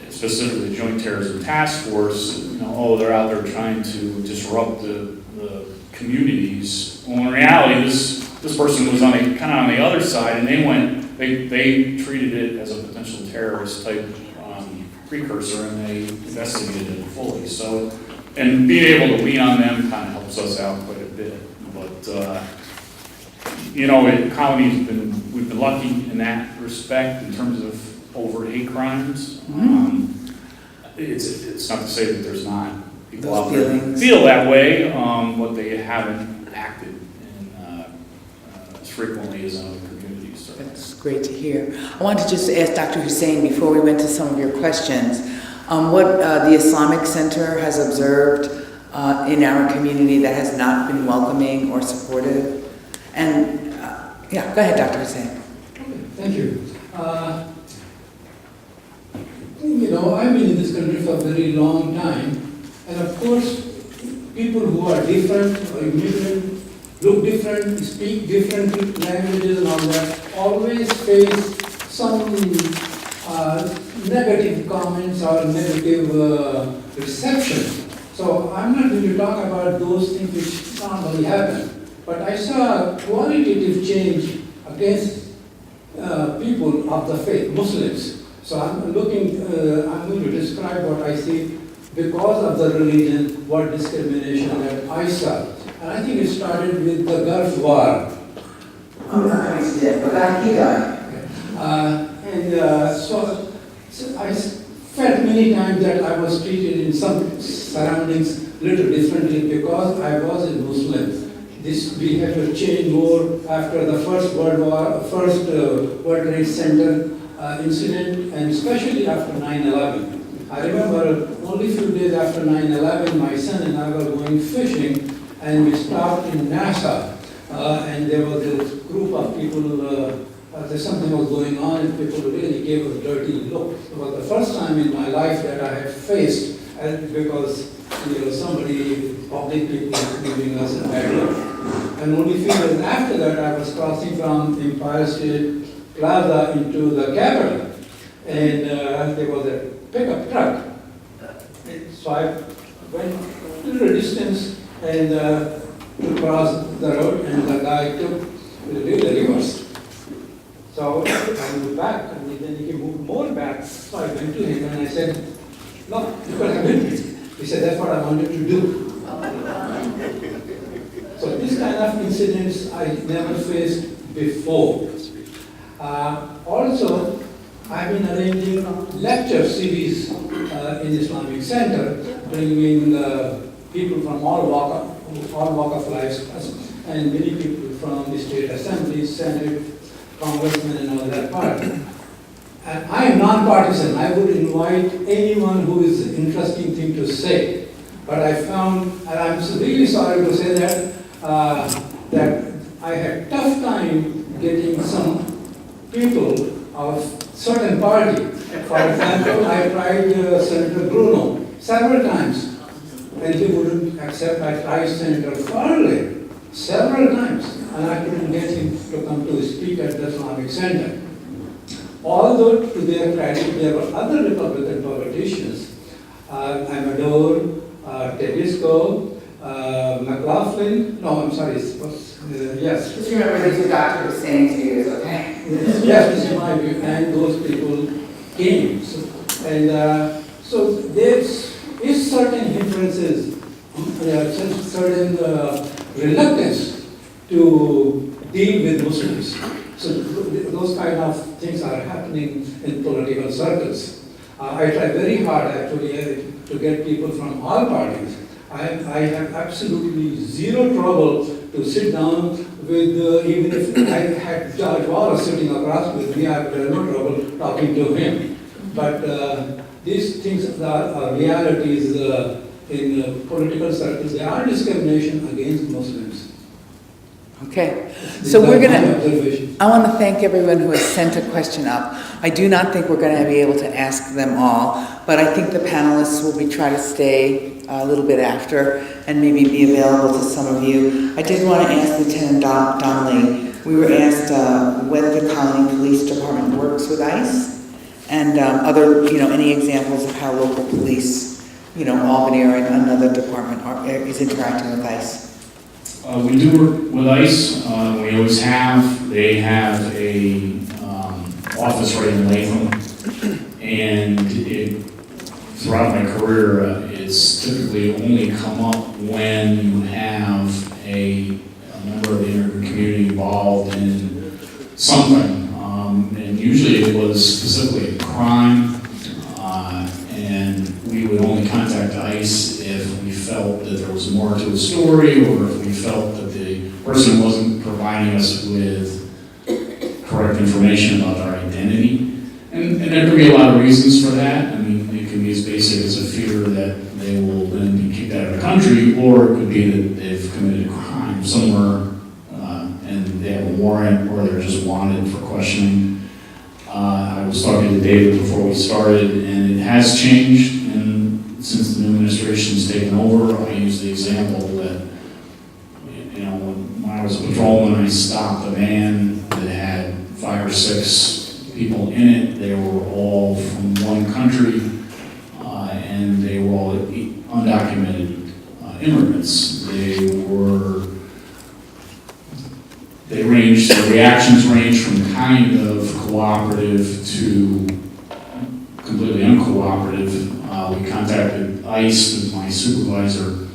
specifically the Joint Terrorism Task Force, they're out there trying to disrupt the communities. Well, in reality, this person was kind of on the other side, and they treated it as a potential terrorist type precursor, and they investigated it fully. So, and being able to lean on them kind of helps us out quite a bit. But Colony's we've been lucky in that respect in terms of overt hate crimes. It's not to say that there's not people Those out there who feelings. feel that way, but they haven't acted as frequently as in other communities. So. That's great to hear. I wanted to just ask Dr. Hussein, before we went to some of your questions, what the Islamic Center has observed in our community that has not been welcoming or supportive. And yeah, go ahead, Dr. Hussein. Thank you. I've been in this country for a very long time, and of course, people who are different or immigrant, look different, speak different languages and all that, always face some negative comments or negative reception. So I'm not going to talk about those things which normally happen, but I saw a qualitative change against people of the faith, Muslims. So I'm going to describe what I see because of the religion, what discrimination that I saw. And I think it started with the Gulf War. So I felt many times that I was treated in some surroundings a little differently because I was a Muslim. This behavior changed more after the First World War, World Trade Center incident, and especially after 9/11. I remember only a few days after 9/11, my son and I were going fishing, and we stopped in Nassau, and there was this group of people, something was going on, and people really gave us a dirty look. It was the first time in my life that I had faced, because somebody publicly giving us a bad look. And only a few days after that, I was crossing from Empire State Plaza into the Capitol, and there was a pickup truck. So I went a little distance and to cross the road, and the guy took the reverse. So I moved back, and then he moved more back. So I went to him and I said, "No, you got to admit me." He said, "That's what I wanted to do." So this kind of incidents I never faced before. Also, I've been arranging lecture series in Islamic Center, bringing people from all walk of life, and many people from the state assembly, senate, congressmen, and all that part. And I am non-partisan. I would invite anyone who is an interesting thing to say. But I found, and I'm really sorry to say that, that I had tough time getting some people of certain party. For example, I tried Senator Bruno several times, and he wouldn't accept. I tried Senator Farley several times, and I couldn't get him to come to speak at the Islamic Center. Although, to their credit, there were other Republican politicians, Amador, Tedesco, McLaughlin, no, I'm sorry, it was, yes. Just remember this is Dr. Hussein to you, okay? Yes, this is my view, and those people came. So there is certain hindrances, certain reluctance to deal with Muslims. So those kind of things are happening in political circles. I try very hard actually to get people from all parties. I have absolutely zero trouble to sit down with, even if I had George Wallace sitting across with me, I would have no trouble talking to him. But these things are realities in political circles. There are discrimination against Muslims. Okay, so we're gonna, I want to thank everyone who has sent a question up. I do not think we're going to be able to ask them all, but I think the panelists will be try to stay a little bit after and maybe be available to some of you. I did want to ask Lieutenant Donnelly. We were asked whether the Colony Police Department works with ICE and other, any examples of how local police, Albany or another department is interacting with ICE. We do work with ICE. We always have. They have a office right in Latham, and throughout my career, it's typically only come up when you have a member of the immigrant community involved in something, and usually it was specifically a crime, and we would only contact ICE if we felt that there was more to the story, or if we felt that the person wasn't providing us with correct information about their identity. And there could be a lot of reasons for that. I mean, it could be as basic as a fear that they will then be kicked out of the country, or it could be that they've committed a crime somewhere and they have a warrant, or they're just wanted for questioning. I was talking to David before we started, and it has changed. And since the new administration's taken over, I use the example that, when I was a patrolman, I stopped a van that had 5 or 6 people in it. They were all from one country, and they were all undocumented immigrants. The reactions range from kind of cooperative to completely uncooperative. We contacted ICE with my supervisor,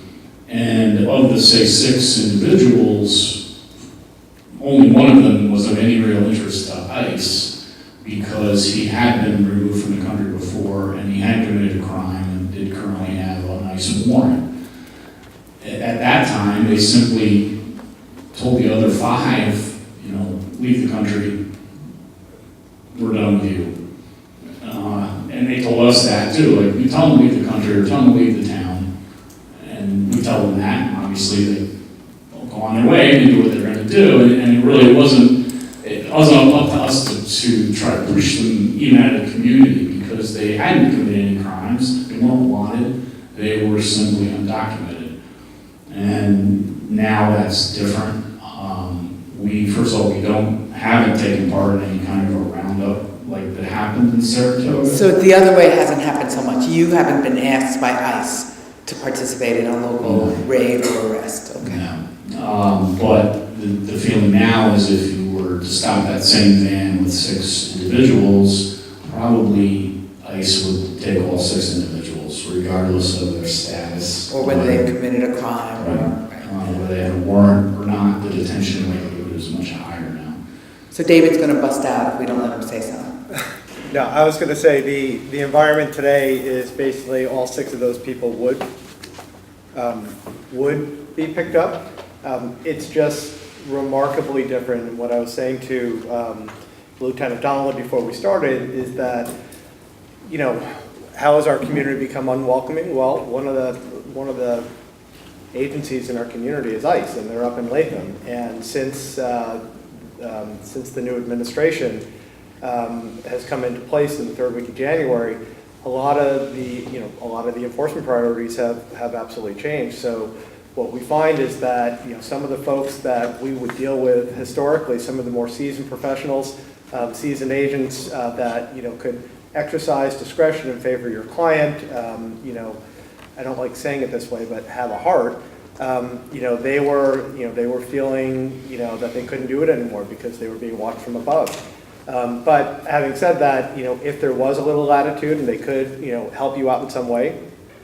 and of the, say, 6 individuals, only one of them was of any real interest to ICE because he had been removed from the country before and he had committed a crime and did currently have an ICE warrant. At that time, they simply told the other 5, leave the country, we're done with you. And they told us that too, like, you tell them to leave the country or tell them to leave the town. And we tell them that, and obviously they go on their way and they do what they're going to do. And it really wasn't up to us to try to push them even out of the community because they hadn't committed any crimes, they weren't wanted, they were simply undocumented. And now that's different. First of all, we haven't taken part in any kind of a roundup like that happened in Saratoga. So the other way hasn't happened so much. You haven't been asked by ICE to participate in a local raid or arrest, okay? No. But the feeling now is if you were to stop that same van with 6 individuals, probably ICE would take all 6 individuals, regardless of their status. Or whether they've committed a crime. Right. Whether they have a warrant or not, the detention rate is much higher now. So David's going to bust out if we don't let him say something. No, I was going to say the environment today is basically all 6 of those people would be picked up. It's just remarkably different. And what I was saying to Lieutenant Donnelly before we started is that, how has our community become unwelcoming? Well, one of the agencies in our community is ICE, and they're up in Latham. And since the new administration has come into place in the 3rd week of January, a lot of the enforcement priorities have absolutely changed. So what we find is that some of the folks that we would deal with historically, some of the more seasoned professionals, seasoned agents that could exercise discretion in favor of your client, I don't like saying it this way, but have a heart. They were feeling that they couldn't do it anymore because they were being watched from above. But having said that, if there was a little latitude and they could help you out in some way,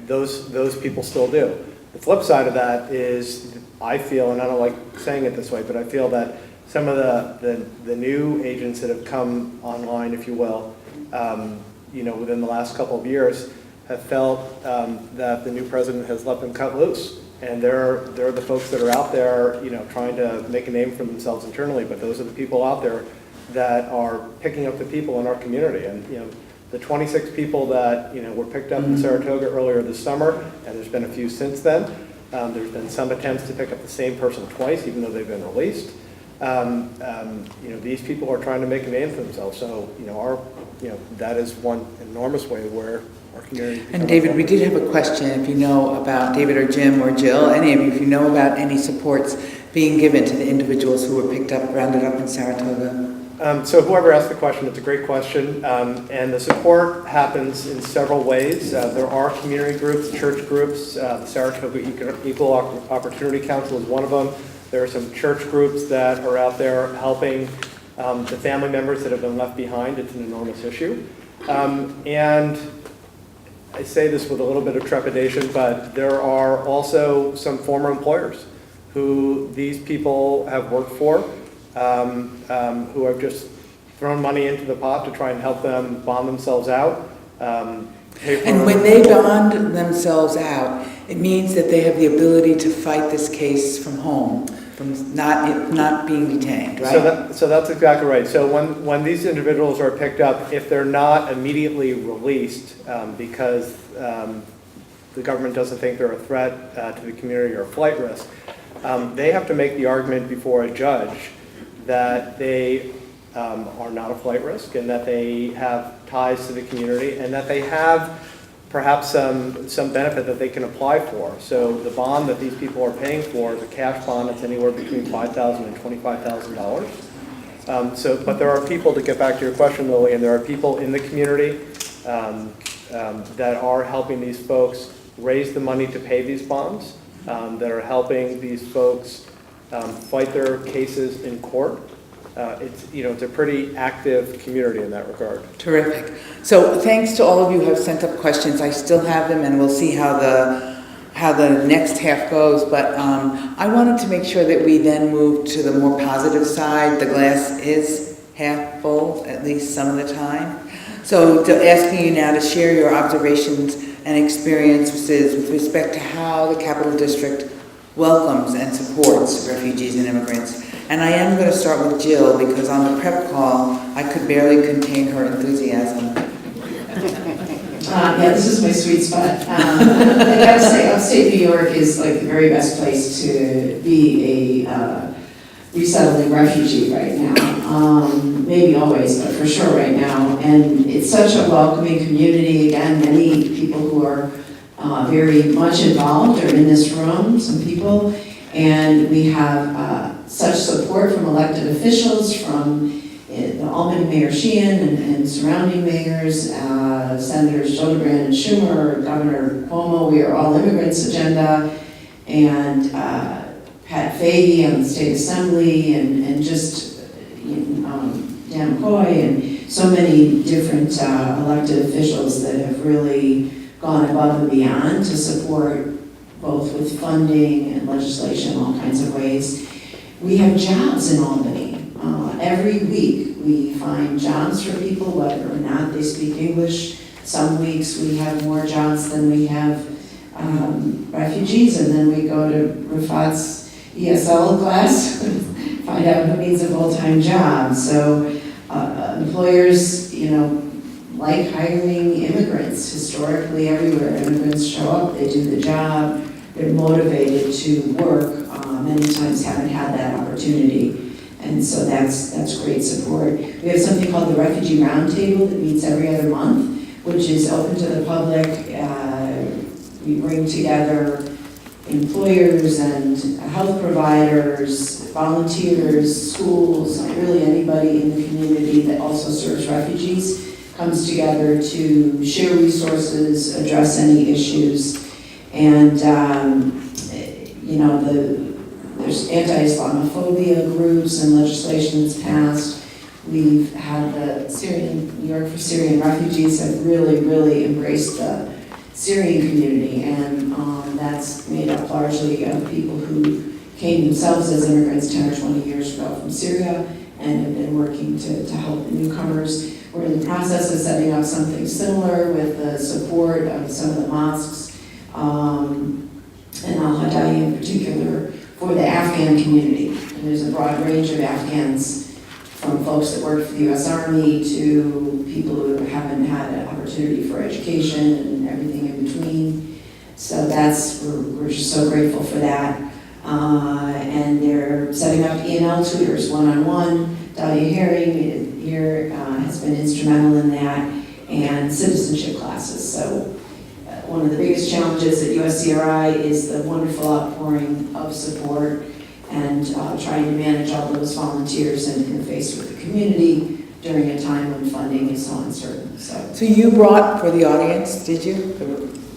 those people still do. The flip side of that is, I feel, and I don't like saying it this way, but I feel that some of the new agents that have come online, if you will, within the last couple of years, have felt that the new president has let them cut loose. And they're the folks that are out there, trying to make a name for themselves internally, but those are the people out there that are picking up the people in our community. And, the 26 people that, were picked up in Saratoga earlier this summer, and there's been a few since then. There's been some attempts to pick up the same person twice, even though they've been released. these people are trying to make a name for themselves. So, that is one enormous way where our community. And David, we did have a question, if you know about, David or Jim or Jill, any of you, if you know about any supports being given to the individuals who were picked up, rounded up in Saratoga. So whoever asked the question, it's a great question. And the support happens in several ways. There are community groups, church groups. The Saratoga Equal Opportunity Council is one of them. There are some church groups that are out there helping the family members that have been left behind. It's an enormous issue. And I say this with a little bit of trepidation, but there are also some former employers who these people have worked for, who have just thrown money into the pot to try and help them bond themselves out. And when they bond themselves out, it means that they have the ability to fight this case from home, from not being detained, right? So that's exactly right. So when these individuals are picked up, if they're not immediately released because the government doesn't think they're a threat to the community or a flight risk, they have to make the argument before a judge that they are not a flight risk and that they have ties to the community and that they have perhaps some benefit that they can apply for. So the bond that these people are paying for is a cash bond that's anywhere between $5,000 and $25,000. But there are people, to get back to your question, Lily, and there are people in the community that are helping these folks raise the money to pay these bonds, that are helping these folks fight their cases in court. It's a pretty active community in that regard. Terrific. So thanks to all of you who have sent up questions. I still have them, and we'll see how the next half goes. But I wanted to make sure that we then move to the more positive side. The glass is half full, at least some of the time. So asking you now to share your observations and experiences with respect to how the Capital District welcomes and supports refugees and immigrants. And I am going to start with Jill, because on the prep call, I could barely contain her enthusiasm. Yeah, this is my sweet spot. I gotta say, upstate New York is like the very best place to be a resettling refugee right now. Maybe always, but for sure right now. And it's such a welcoming community. Again, many people who are very much involved are in this room, some people. And we have such support from elected officials, from the Albany Mayor Sheehan and surrounding mayors, Senators Gillibrand and Schumer, Governor Cuomo. We are all immigrants agenda, and Pat Fahey on the State Assembly, and just Dan McCoy, and so many different elected officials that have really gone above and beyond to support both with funding and legislation, all kinds of ways. We have jobs in Albany. Every week we find jobs for people, whether or not they speak English. Some weeks we have more jobs than we have refugees, and then we go to Rafat's ESL class, find out who needs a full-time job. So employers, like hiring immigrants. Historically, everywhere immigrants show up, they do the job, they're motivated to work. Many times haven't had that opportunity, and so that's great support. We have something called the Refugee Roundtable that meets every other month, which is open to the public. We bring together employers and health providers, volunteers, schools, really anybody in the community that also serves refugees comes together to share resources, address any issues, and there's anti-Islamophobia groups and legislation that's passed. We've had the New York for Syrian Refugees have really, really embraced the Syrian community, and that's made up largely of people who came themselves as immigrants 10 or 20 years ago from Syria and have been working to help the newcomers. We're in the process of setting up something similar with the support of some of the mosques, and Al-Hadayi in particular, for the Afghan community. And there's a broad range of Afghans, from folks that work for the U.S. Army to people who haven't had an opportunity for education and everything in between. So we're just so grateful for that. And they're setting up E&L tutors, one-on-one. Dahlia Herring here has been instrumental in that, and citizenship classes. So one of the biggest challenges at USCRI is the wonderful outpouring of support and trying to manage all those volunteers and interface with the community during a time when funding is so uncertain. So you brought for the audience, did you,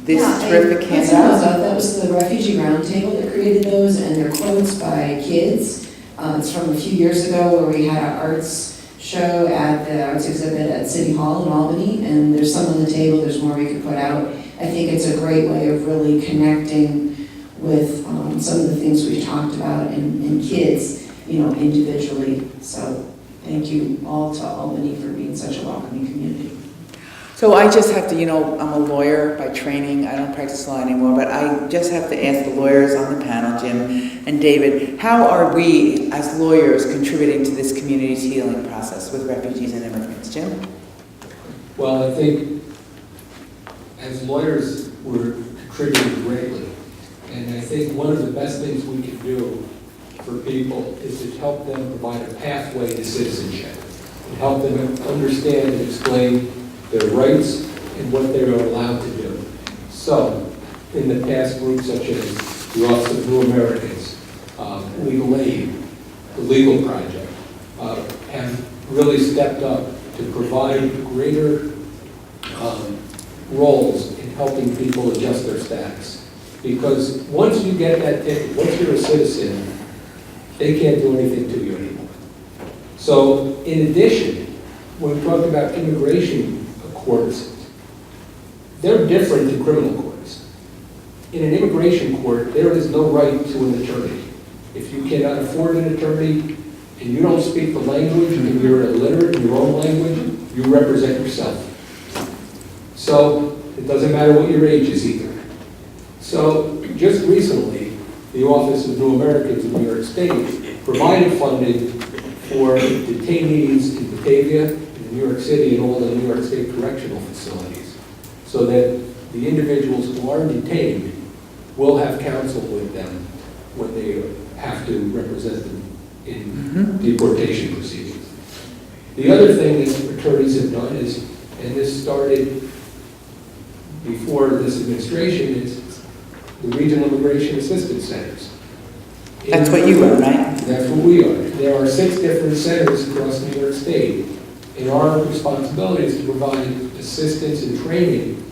this terrific handout? That was the Refugee Roundtable that created those, and they're quotes by kids. It's from a few years ago where we had an arts show at the arts exhibit at City Hall in Albany, and there's some on the table, there's more we could put out. I think it's a great way of really connecting with some of the things we've talked about in kids, individually. So thank you all to Albany for being such a welcoming community. So I just have to, I'm a lawyer by training. I don't practice law anymore, but I just have to ask the lawyers on the panel, Jim and David, how are we as lawyers contributing to this community's healing process with refugees and immigrants? Jim? Well, I think as lawyers, we're contributing greatly. And I think one of the best things we can do for people is to help them provide a pathway to citizenship and help them understand and explain their rights and what they are allowed to do. So, in the past, groups such as the Office of New Americans, Legal Aid, the Legal Project, have really stepped up to provide greater roles in helping people adjust their status. Because once you get that ticket, once you're a citizen, they can't do anything to you anymore. So, in addition, when we talk about immigration courts, they're different than criminal courts. In an immigration court, there is no right to an attorney. If you cannot afford an attorney and you don't speak the language and you're illiterate in your own language, you represent yourself. So it doesn't matter what your age is either. So just recently, the Office of New Americans in New York State provided funding for detainees in Batavia, New York City, and all the New York State correctional facilities, so that the individuals who are detained will have counsel with them when they have to represent them in deportation proceedings. The other thing that attorneys have done is, and this started before this administration, is the Regional Immigration Assistance Centers. That's what you run, right? That's what we are. There are 6 different centers across New York State. And our responsibility is to provide assistance and training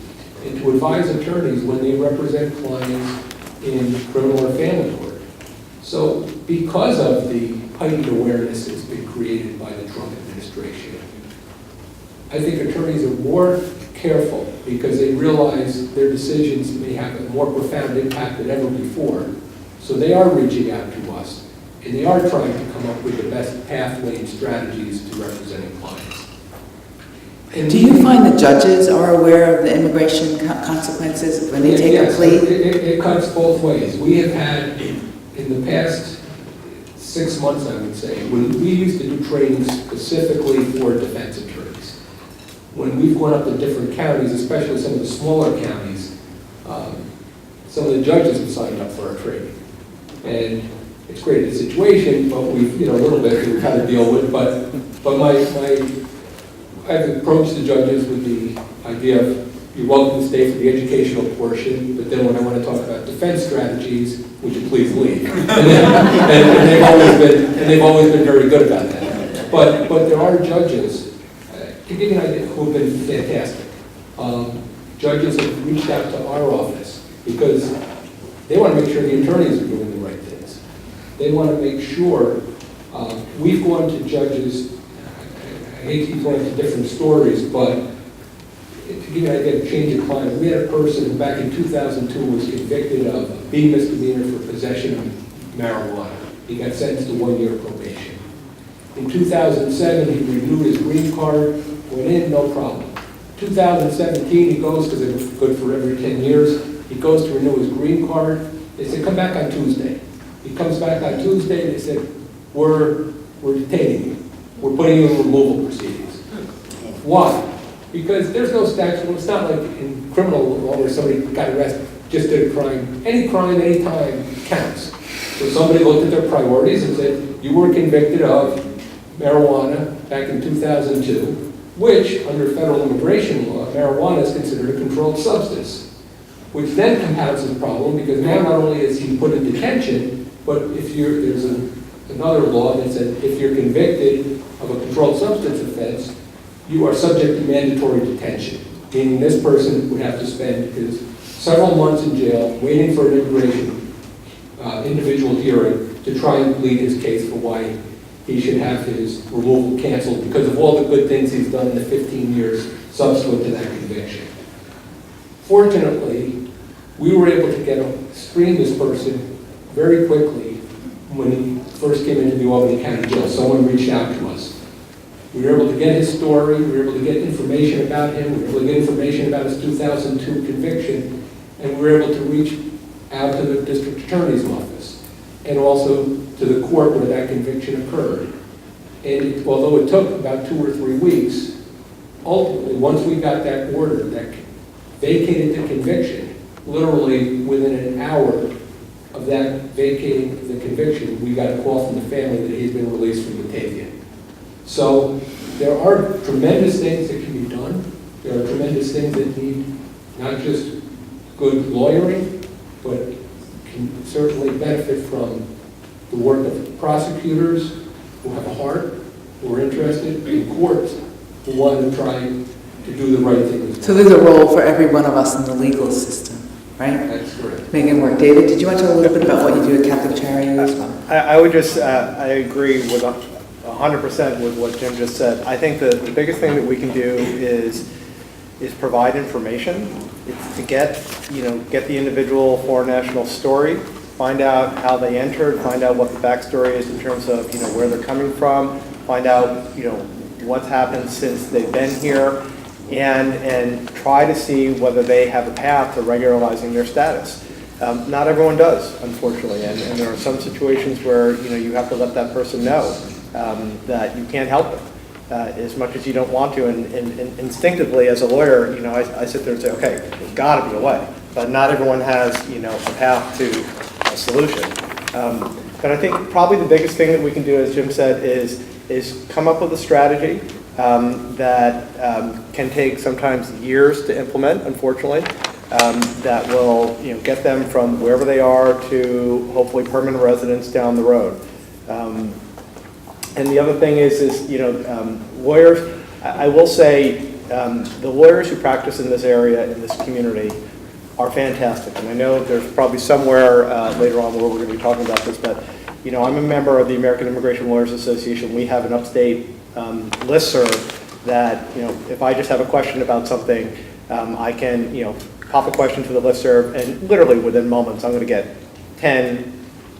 and to advise attorneys when they represent clients in criminal or family court. So because of the heightened awareness that's been created by the Trump administration, I think attorneys are more careful because they realize their decisions may have a more profound impact than ever before. So they are reaching out to us, and they are trying to come up with the best pathway and strategies to representing clients. And Do you find the judges are aware of the immigration consequences when they take a plea? It cuts both ways. We have had, in the past 6 months, I would say, when we used to do training specifically for defense attorneys. When we've gone up to different counties, especially some of the smaller counties, some of the judges have signed up for our training. And it's created a situation, but we've, a little bit we've had to deal with, but I've approached the judges with the idea of you're welcome to stay for the educational portion, but then when I want to talk about defense strategies, would you please leave? And they've always been very good about that. But there are judges, to give you an idea, who have been fantastic. Judges have reached out to our office because they want to make sure the attorneys are doing the right things. They want to make sure we've gone to judges. I hate to keep going to different stories, but to give you an idea of change of client, we had a person who back in 2002 was convicted of a B misdemeanor for possession of marijuana. He got sentenced to 1 year probation. In 2007, he renewed his green card, went in, no problem. 2017, he goes, because it was good for every 10 years, he goes to renew his green card. They said, come back on Tuesday. He comes back on Tuesday, they said, we're detaining you. We're putting you in removal proceedings. Why? Because there's no statute. It's not like in criminal law where somebody got arrested, just did a crime. Any crime, any time counts. So somebody looked at their priorities and said, you were convicted of marijuana back in 2002, which, under federal immigration law, marijuana is considered a controlled substance, which then compounds the problem because now not only is he put in detention, but if there's another law that said if you're convicted of a controlled substance offense, you are subject to mandatory detention, meaning this person would have to spend several months in jail waiting for an immigration individual hearing to try and plead his case for why he should have his removal canceled because of all the good things he's done in the 15 years subsequent to that conviction. Fortunately, we were able to screen this person very quickly when he first came into the Albany County Jail. Someone reached out to us. We were able to get his story, we were able to get information about him, we were able to get information about his 2002 conviction, and we were able to reach out to the district attorney's office and also to the court where that conviction occurred. And although it took about 2 or 3 weeks, ultimately, once we got that order that vacated the conviction, literally within an hour of that vacating the conviction, we got a call from the family that he's been released from Batavia. So there are tremendous things that can be done. There are tremendous things that need not just good lawyering, but can certainly benefit from the work of prosecutors who have a heart, who are interested, in courts who want to try to do the right thing. So there's a role for every one of us in the legal system, right? That's correct. Making it work. David, did you want to talk a little bit about what you do at Catholic Charities? I would just, I agree with 100% with what Jim just said. I think the biggest thing that we can do is provide information. It's to get the individual foreign national story, find out how they entered, find out what the backstory is in terms of, where they're coming from, find out, what's happened since they've been here, and try to see whether they have a path to regularizing their status. Not everyone does, unfortunately, and there are some situations where, you have to let that person know that you can't help them. As much as you don't want to, and instinctively as a lawyer, I sit there and say, okay, there's got to be a way, but not everyone has, a path to a solution. But I think probably the biggest thing that we can do, as Jim said, is come up with a strategy that can take sometimes years to implement, unfortunately, that will, get them from wherever they are to hopefully permanent residence down the road. And the other thing is lawyers, I will say, the lawyers who practice in this area, in this community, are fantastic. And I know there's probably somewhere later on where we're going to be talking about this, but, I'm a member of the American Immigration Lawyers Association. We have an upstate listserv that, if I just have a question about something, I can, pop a question to the listserv, and literally within moments, I'm going to get 10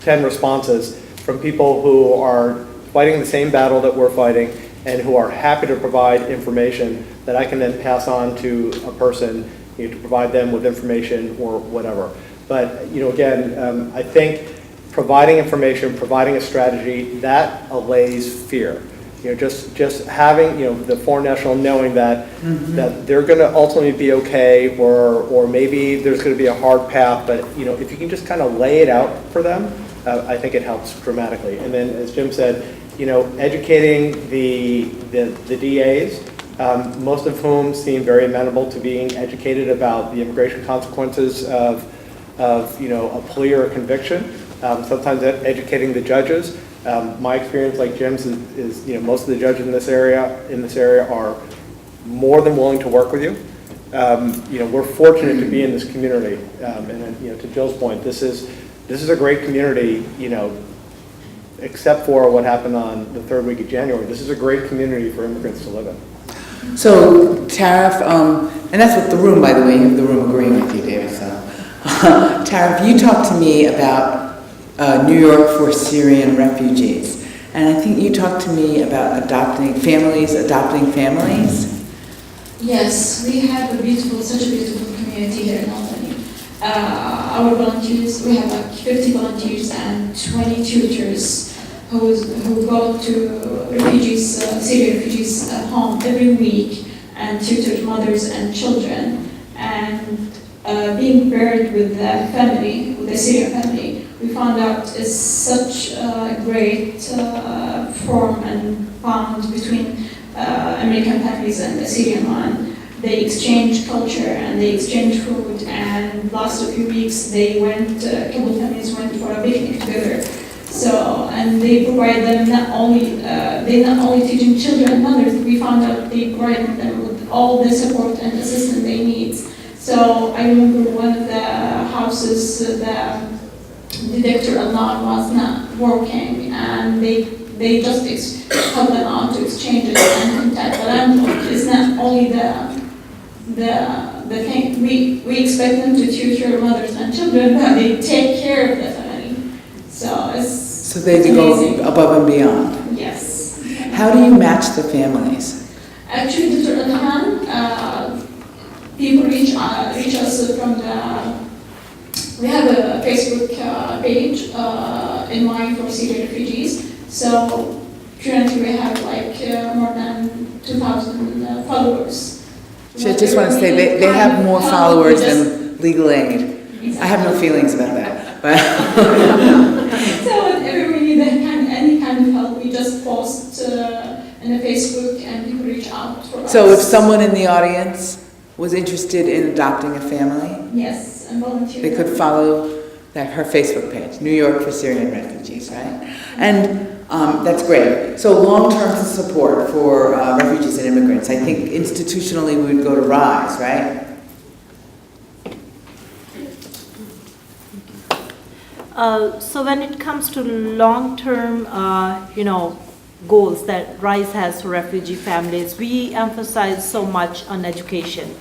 responses from people who are fighting the same battle that we're fighting and who are happy to provide information that I can then pass on to a person, to provide them with information or whatever. But, again, I think providing information, providing a strategy, that allays fear. Just having, the foreign national knowing that that they're going to ultimately be okay, or maybe there's going to be a hard path, but, if you can just kind of lay it out for them, I think it helps dramatically. And then, as Jim said, educating the DAs, most of whom seem very amenable to being educated about the immigration consequences of a plea or a conviction. Sometimes educating the judges. My experience, like Jim's, is most of the judges in this area are more than willing to work with you. We're fortunate to be in this community, and then, to Jill's point, this is a great community. Except for what happened on the third week of January, this is a great community for immigrants to live in. So, Tarif, and that's what the room, by the way, the room agreeing with you, David. So, Tarif, you talked to me about New York for Syrian refugees, and I think you talked to me about adopting families. Yes, we have such a beautiful community here in Albany. Our volunteers, we have like 50 volunteers and 20 tutors who go to refugees, Syrian refugees home every week and tutor mothers and children. And being paired with the family, with the Syrian family, we found out is such a great form and bond between American families and the Syrian one. They exchange culture and they exchange food, and last few weeks a couple families went for a picnic together. So, and they provide them not only teaching children and mothers, we found out they provide them with all the support and assistance they need. So I remember one of the houses, the detector alarm was not working, and they just helped them out to exchange it and contact the landlord. It's not only the thing, we expect them to tutor mothers and children, but they take care of the family. So they go amazing. above and beyond. Yes. How do you match the families? Actually, Dr. Ilhan, people reach us from we have a Facebook page, NY for Syrian refugees. So currently we have more than 2,000 followers. So I just want to say, they have more followers than Legal Aid. I have no feelings about that, but. So whenever we need any kind of help, we just post in the Facebook and people reach out for us. So if someone in the audience was interested in adopting a family, Yes, and volunteer. they could follow her Facebook page, New York for Syrian Refugees, right? And that's great. So long-term support for refugees and immigrants. I think institutionally we would go to RISE, right? So when it comes to long-term, goals that RISE has for refugee families, we emphasize so much on education,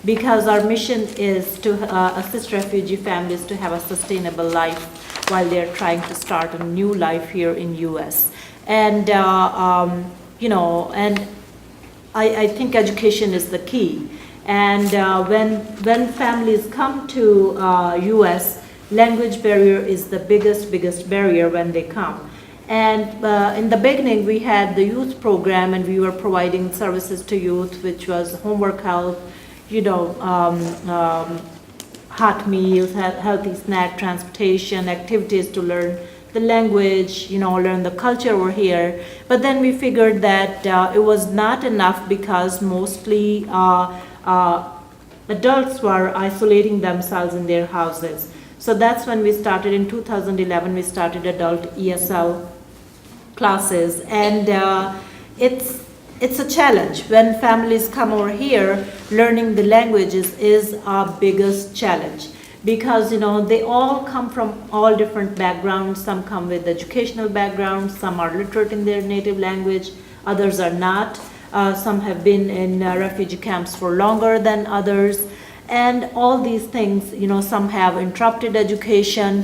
because our mission is to assist refugee families to have a sustainable life while they're trying to start a new life here in U.S. And I think education is the key. And when families come to U.S., language barrier is the biggest barrier when they come. And in the beginning, we had the youth program, and we were providing services to youth, which was homework help, hot meals, healthy snack, transportation, activities to learn the language, learn the culture over here. But then we figured that it was not enough, because mostly adults were isolating themselves in their houses. So that's when we started, in 2011, we started adult ESL classes. And it's a challenge. When families come over here, learning the languages is our biggest challenge, because they all come from all different backgrounds. Some come with educational backgrounds, some are literate in their native language, others are not. Some have been in refugee camps for longer than others. And all these things, some have interrupted education,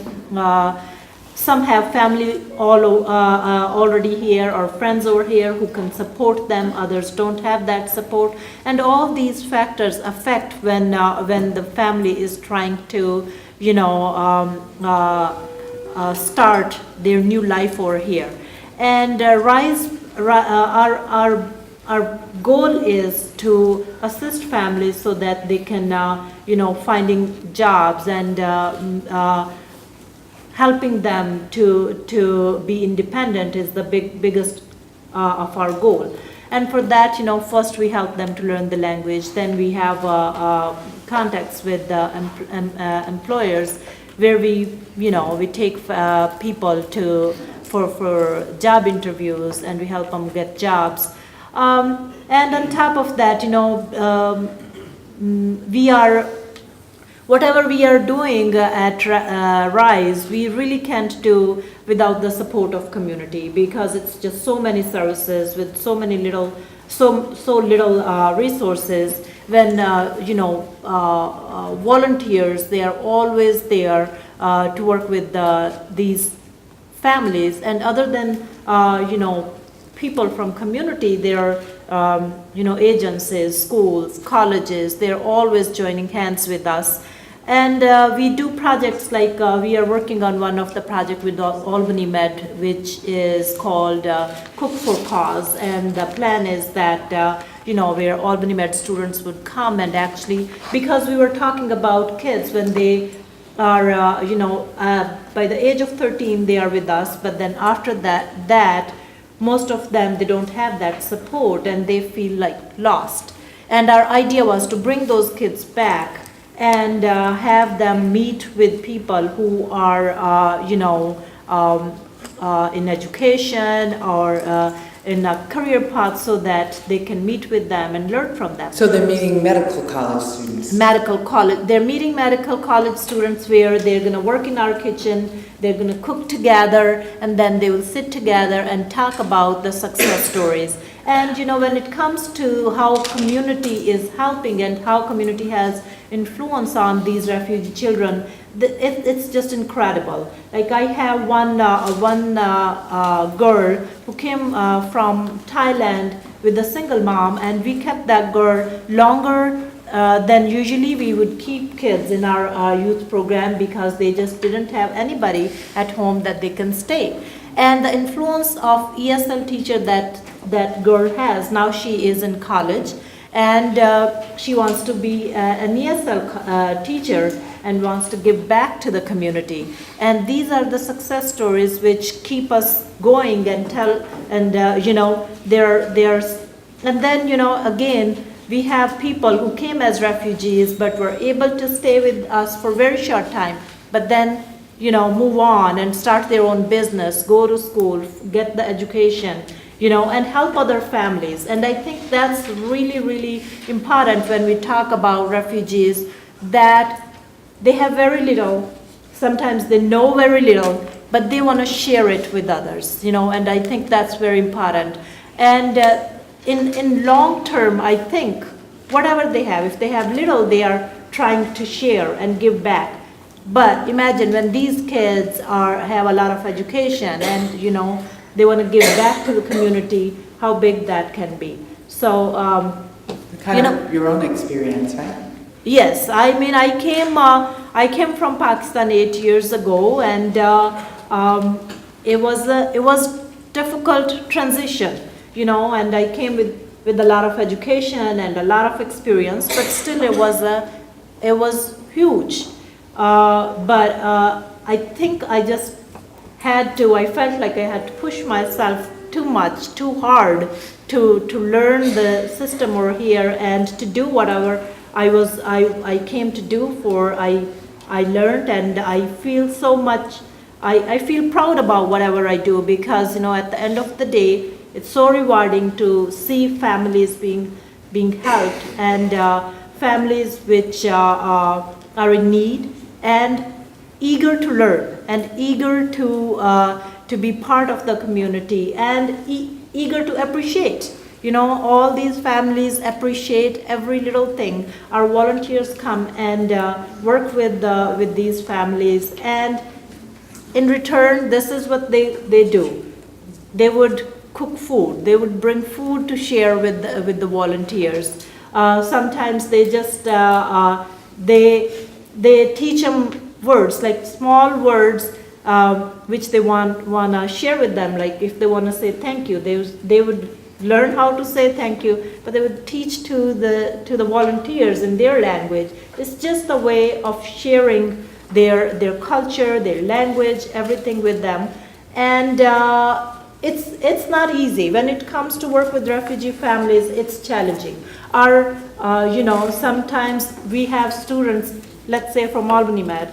some have family already here or friends over here who can support them, others don't have that support. And all these factors affect when the family is trying to, start their new life over here. And our goal is to assist families so that they can, finding jobs and helping them to be independent is the biggest of our goal. And for that, first we help them to learn the language. Then we have contacts with employers where we take people for job interviews, and we help them get jobs. And on top of that, whatever we are doing at RISE, we really can't do without the support of community, because it's just so many services with so little resources. When volunteers, they are always there to work with these families. And other than people from community, there are agencies, schools, colleges. They're always joining hands with us. And we do projects like we are working on one of the project with Albany Med, which is called Cook for Cause. And the plan is that where Albany Med students would come and actually, because we were talking about kids when they by the age of 13, they are with us, but then after that, most of them, they don't have that support and they feel like lost. And our idea was to bring those kids back and have them meet with people who are, in education or in a career path, so that they can meet with them and learn from them. So they're meeting medical college students? Medical college, they're meeting medical college students where they're going to work in our kitchen, they're going to cook together, and then they will sit together and talk about the success stories. And when it comes to how community is helping and how community has influence on these refugee children, it's just incredible. Like I have one girl who came from Thailand with a single mom, and we kept that girl longer than usually we would keep kids in our youth program, because they just didn't have anybody at home that they can stay. And the influence of ESL teacher that girl has, now she is in college, and she wants to be an ESL teacher and wants to give back to the community. And these are the success stories which keep us going and tell, and and then again, we have people who came as refugees but were able to stay with us for a very short time, but then move on and start their own business, go to school, get the education, and help other families. And I think that's really, really important when we talk about refugees, that they have very little, sometimes they know very little, but they want to share it with others, and I think that's very important. And in long term, I think whatever they have, if they have little, they are trying to share and give back. But imagine when these kids have a lot of education and they want to give back to the community, how big that can be. So Kind of your own experience, right? yes, I mean I came from Pakistan 8 years ago, and it was difficult transition, and I came with a lot of education and a lot of experience, but still it was huge. But I think I felt like I had to push myself too much, too hard to learn the system over here and to do whatever I came to do for. I learned, and I feel so much, I feel proud about whatever I do, because at the end of the day, it's so rewarding to see families being helped, and families which are in need and eager to learn and eager to be part of the community and eager to appreciate. All these families appreciate every little thing. Our volunteers come and work with these families, and in return, this is what they do. They would cook food. They would bring food to share with the volunteers. Sometimes they just they teach them words, like small words, which they want to share with them. Like if they want to say thank you, they would learn how to say thank you, but they would teach to the volunteers in their language. It's just a way of sharing their culture, their language, everything with them. And it's not easy. When it comes to work with refugee families, it's challenging. Sometimes we have students, let's say from Albany Med,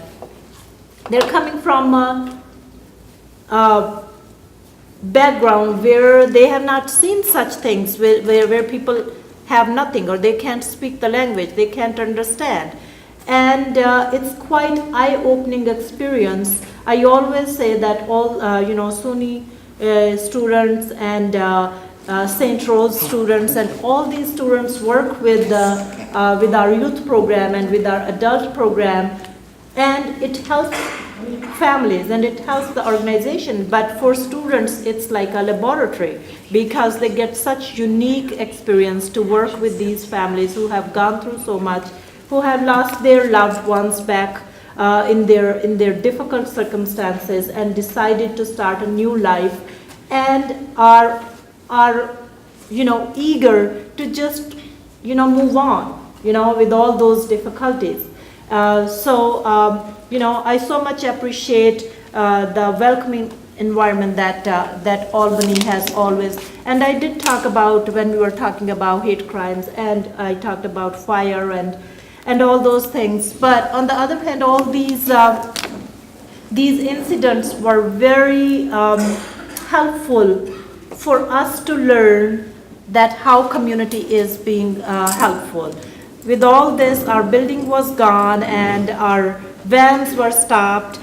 they're coming from a background where they have not seen such things, where people have nothing, or they can't speak the language, they can't understand. And it's quite eye-opening experience. I always say that all, SUNY students and St. Rose students and all these students work with our youth program and with our adult program, and it helps families and it helps the organization. But for students, it's like a laboratory, because they get such unique experience to work with these families who have gone through so much, who have lost their loved ones back in their difficult circumstances and decided to start a new life, and are eager to just move on with all those difficulties. I so much appreciate the welcoming environment that Albany has always. And I did talk about, when we were talking about hate crimes, and I talked about fire and all those things. But on the other hand, all these incidents were very helpful for us to learn that how community is being helpful. With all this, our building was gone and our vans were stopped,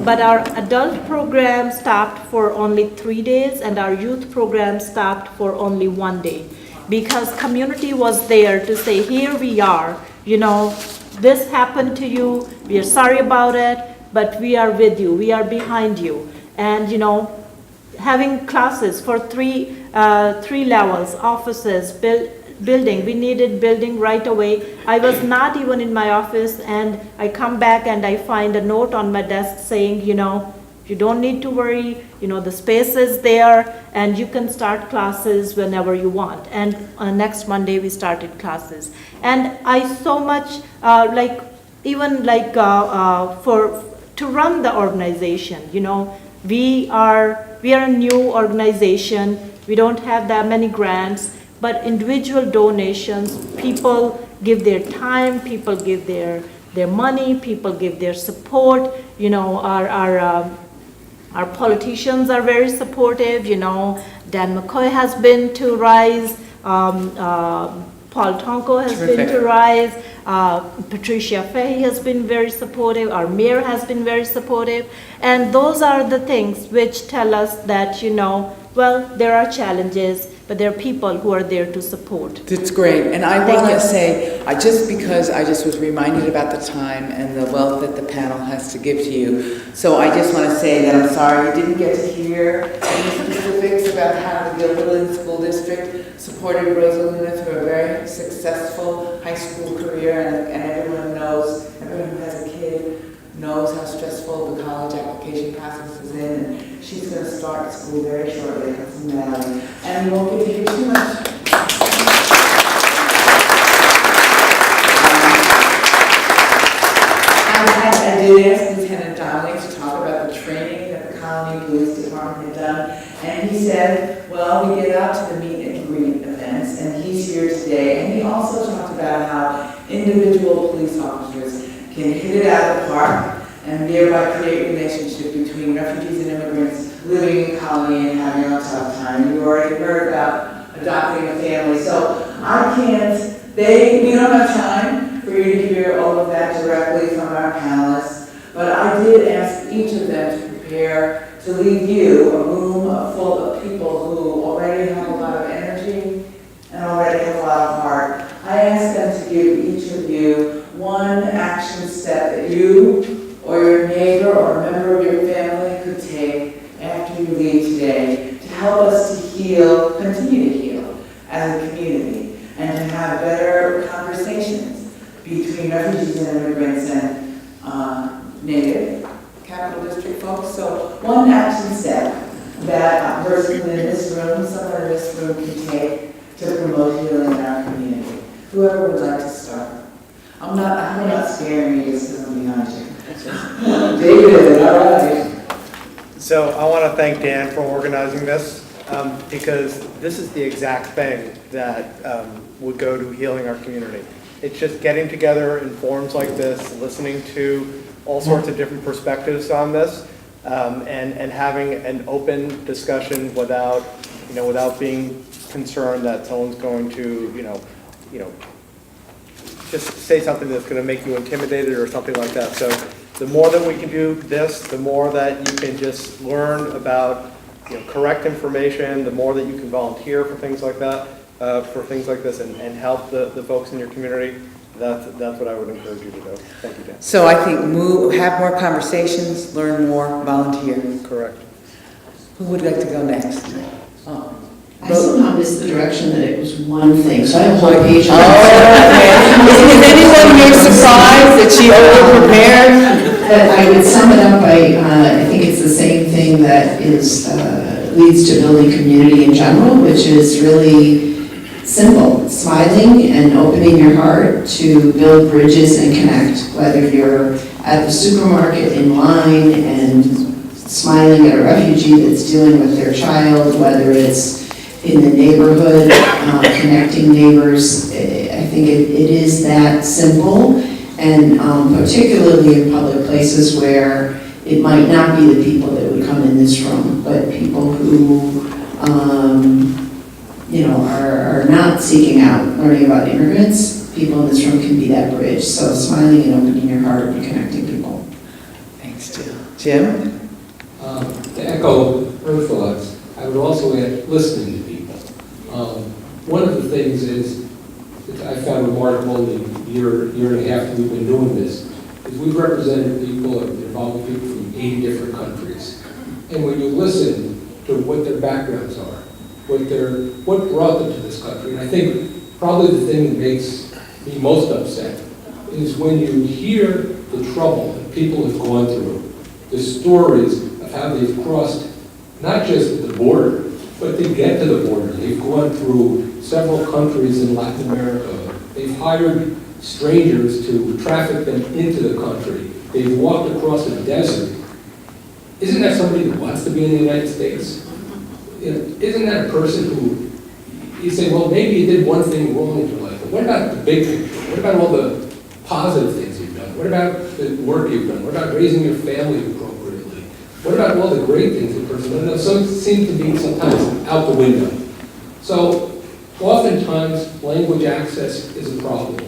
but our adult program stopped for only 3 days and our youth program stopped for only 1 day, because community was there to say, here we are, this happened to you, we are sorry about it, but we are with you, we are behind you. And having classes for three levels, offices, building, we needed building right away. I was not even in my office, and I come back and I find a note on my desk saying, you don't need to worry, the space is there and you can start classes whenever you want. And next Monday we started classes. And I so much to run the organization, we are a new organization, we don't have that many grants, but individual donations, people give their time, people give their money, people give their support. Our politicians are very supportive. Dan McCoy has been to RISE, Paul Tonko has been to RISE, Patricia Fahey has been very supportive, our mayor has been very supportive, and those are the things which tell us that, there are challenges, but there are people who are there to support. That's great, and I want to say, just because I just was reminded about the time and the wealth that the panel has to give to you, so I just want to say that I'm sorry you didn't get to hear any specifics about how the Gilberlin School District supported Rosa Luna through a very successful high school career, and everyone who has a kid knows how stressful the college application process is in, and she's going to start school very shortly in Hudson Valley. And we won't give you too much. I did ask Lieutenant Donnelly to talk about the training that the Colony Police Department had done, and he said, well, we get out to the meet and greet events, and he's here today. And he also talked about how individual police officers can hit it out of the park and thereby create relationships between refugees and immigrants living in Colony and having a tough time. You already heard about adopting a family, so we don't have time for you to hear all of that directly from our panelists, but I did ask each of them to prepare to leave you a room full of people who already have a lot of energy and already have a lot of heart. I asked them to give each of you one action step that you or your neighbor or a member of your family could take after you leave today to help us to continue to heal as a community, and to have better conversations between refugees and immigrants and native Capital District folks. So one action step that a person in this room, someone in this room can take to promote healing in our community. Whoever would like to start. I'm not scaring you just because I'm behind you. David, all right. So I want to thank Dan for organizing this, because this is the exact thing that would go to healing our community. It's just getting together in forums like this, listening to all sorts of different perspectives on this, and having an open discussion without being concerned that someone's going to, just say something that's going to make you intimidated or something like that. So the more that we can do this, the more that you can just learn about correct information, the more that you can volunteer for things like that, for things like this, and help the folks in your community. That's what I would encourage you to do. Thank you, Dan. So I think have more conversations, learn more, volunteer. Correct. Who would like to go next? Oh. I somehow missed the direction that it was one thing, so I have one page. Oh, okay. Is anyone here surprised that she over-prepared? I would sum it up by, I think it's the same thing that leads to building community in general, which is really simple, smiling and opening your heart to build bridges and connect, whether you're at the supermarket in line and smiling at a refugee that's dealing with their child, whether it's in the neighborhood, connecting neighbors. I think it is that simple, and particularly in public places where it might not be the people that would come in this room, but people who are not seeking out learning about immigrants. People in this room can be that bridge. So smiling and opening your heart and connecting people. Thanks, Jill. Jim? To echo her thoughts, I would also add listening to people. One of the things is that I found remarkable in the year and a half that we've been doing this is we've represented people, involved people from 80 different countries. And when you listen to what their backgrounds are, what brought them to this country, and I think probably the thing that makes me most upset is when you hear the trouble that people have gone through, the stories of how they've crossed not just the border, but to get to the border. They've gone through several countries in Latin America. They've hired strangers to traffic them into the country. They've walked across a desert. Isn't that somebody that wants to be in the United States? Isn't that a person who, you say, well, maybe you did one thing wrong in your life, but what about the big picture? What about all the positive things you've done? What about the work you've done? What about raising your family appropriately? What about all the great things the person does? Some seem to be sometimes out the window. So oftentimes language access is a problem.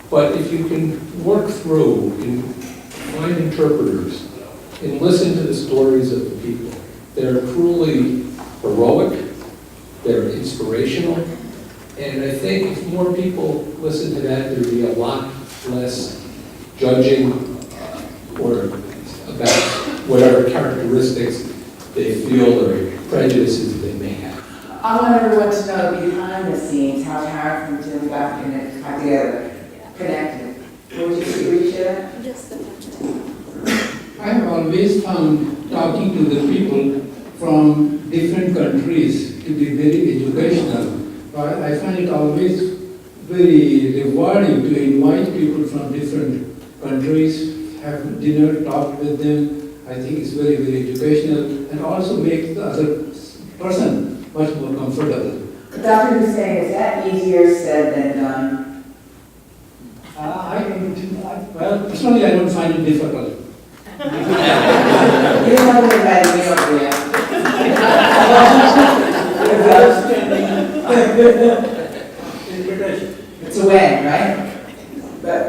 But if you can work through and find interpreters and listen to the stories of the people, they're truly heroic, they're inspirational, and I think if more people listen to that, there'd be a lot less judging or about whatever characteristics they feel or prejudices they may have. I want everyone to know behind the scenes how Tara and Jim got together, connected. Would you share that? I have always found talking to the people from different countries to be very educational. I find it always very rewarding to invite people from different countries, have dinner, talk with them. I think it's very, very educational and also makes the other person much more comfortable. Dr. Hussein, is that easier said than done? Well, personally, I don't find it difficult. You don't want to invite me over yet. It's a win, right? But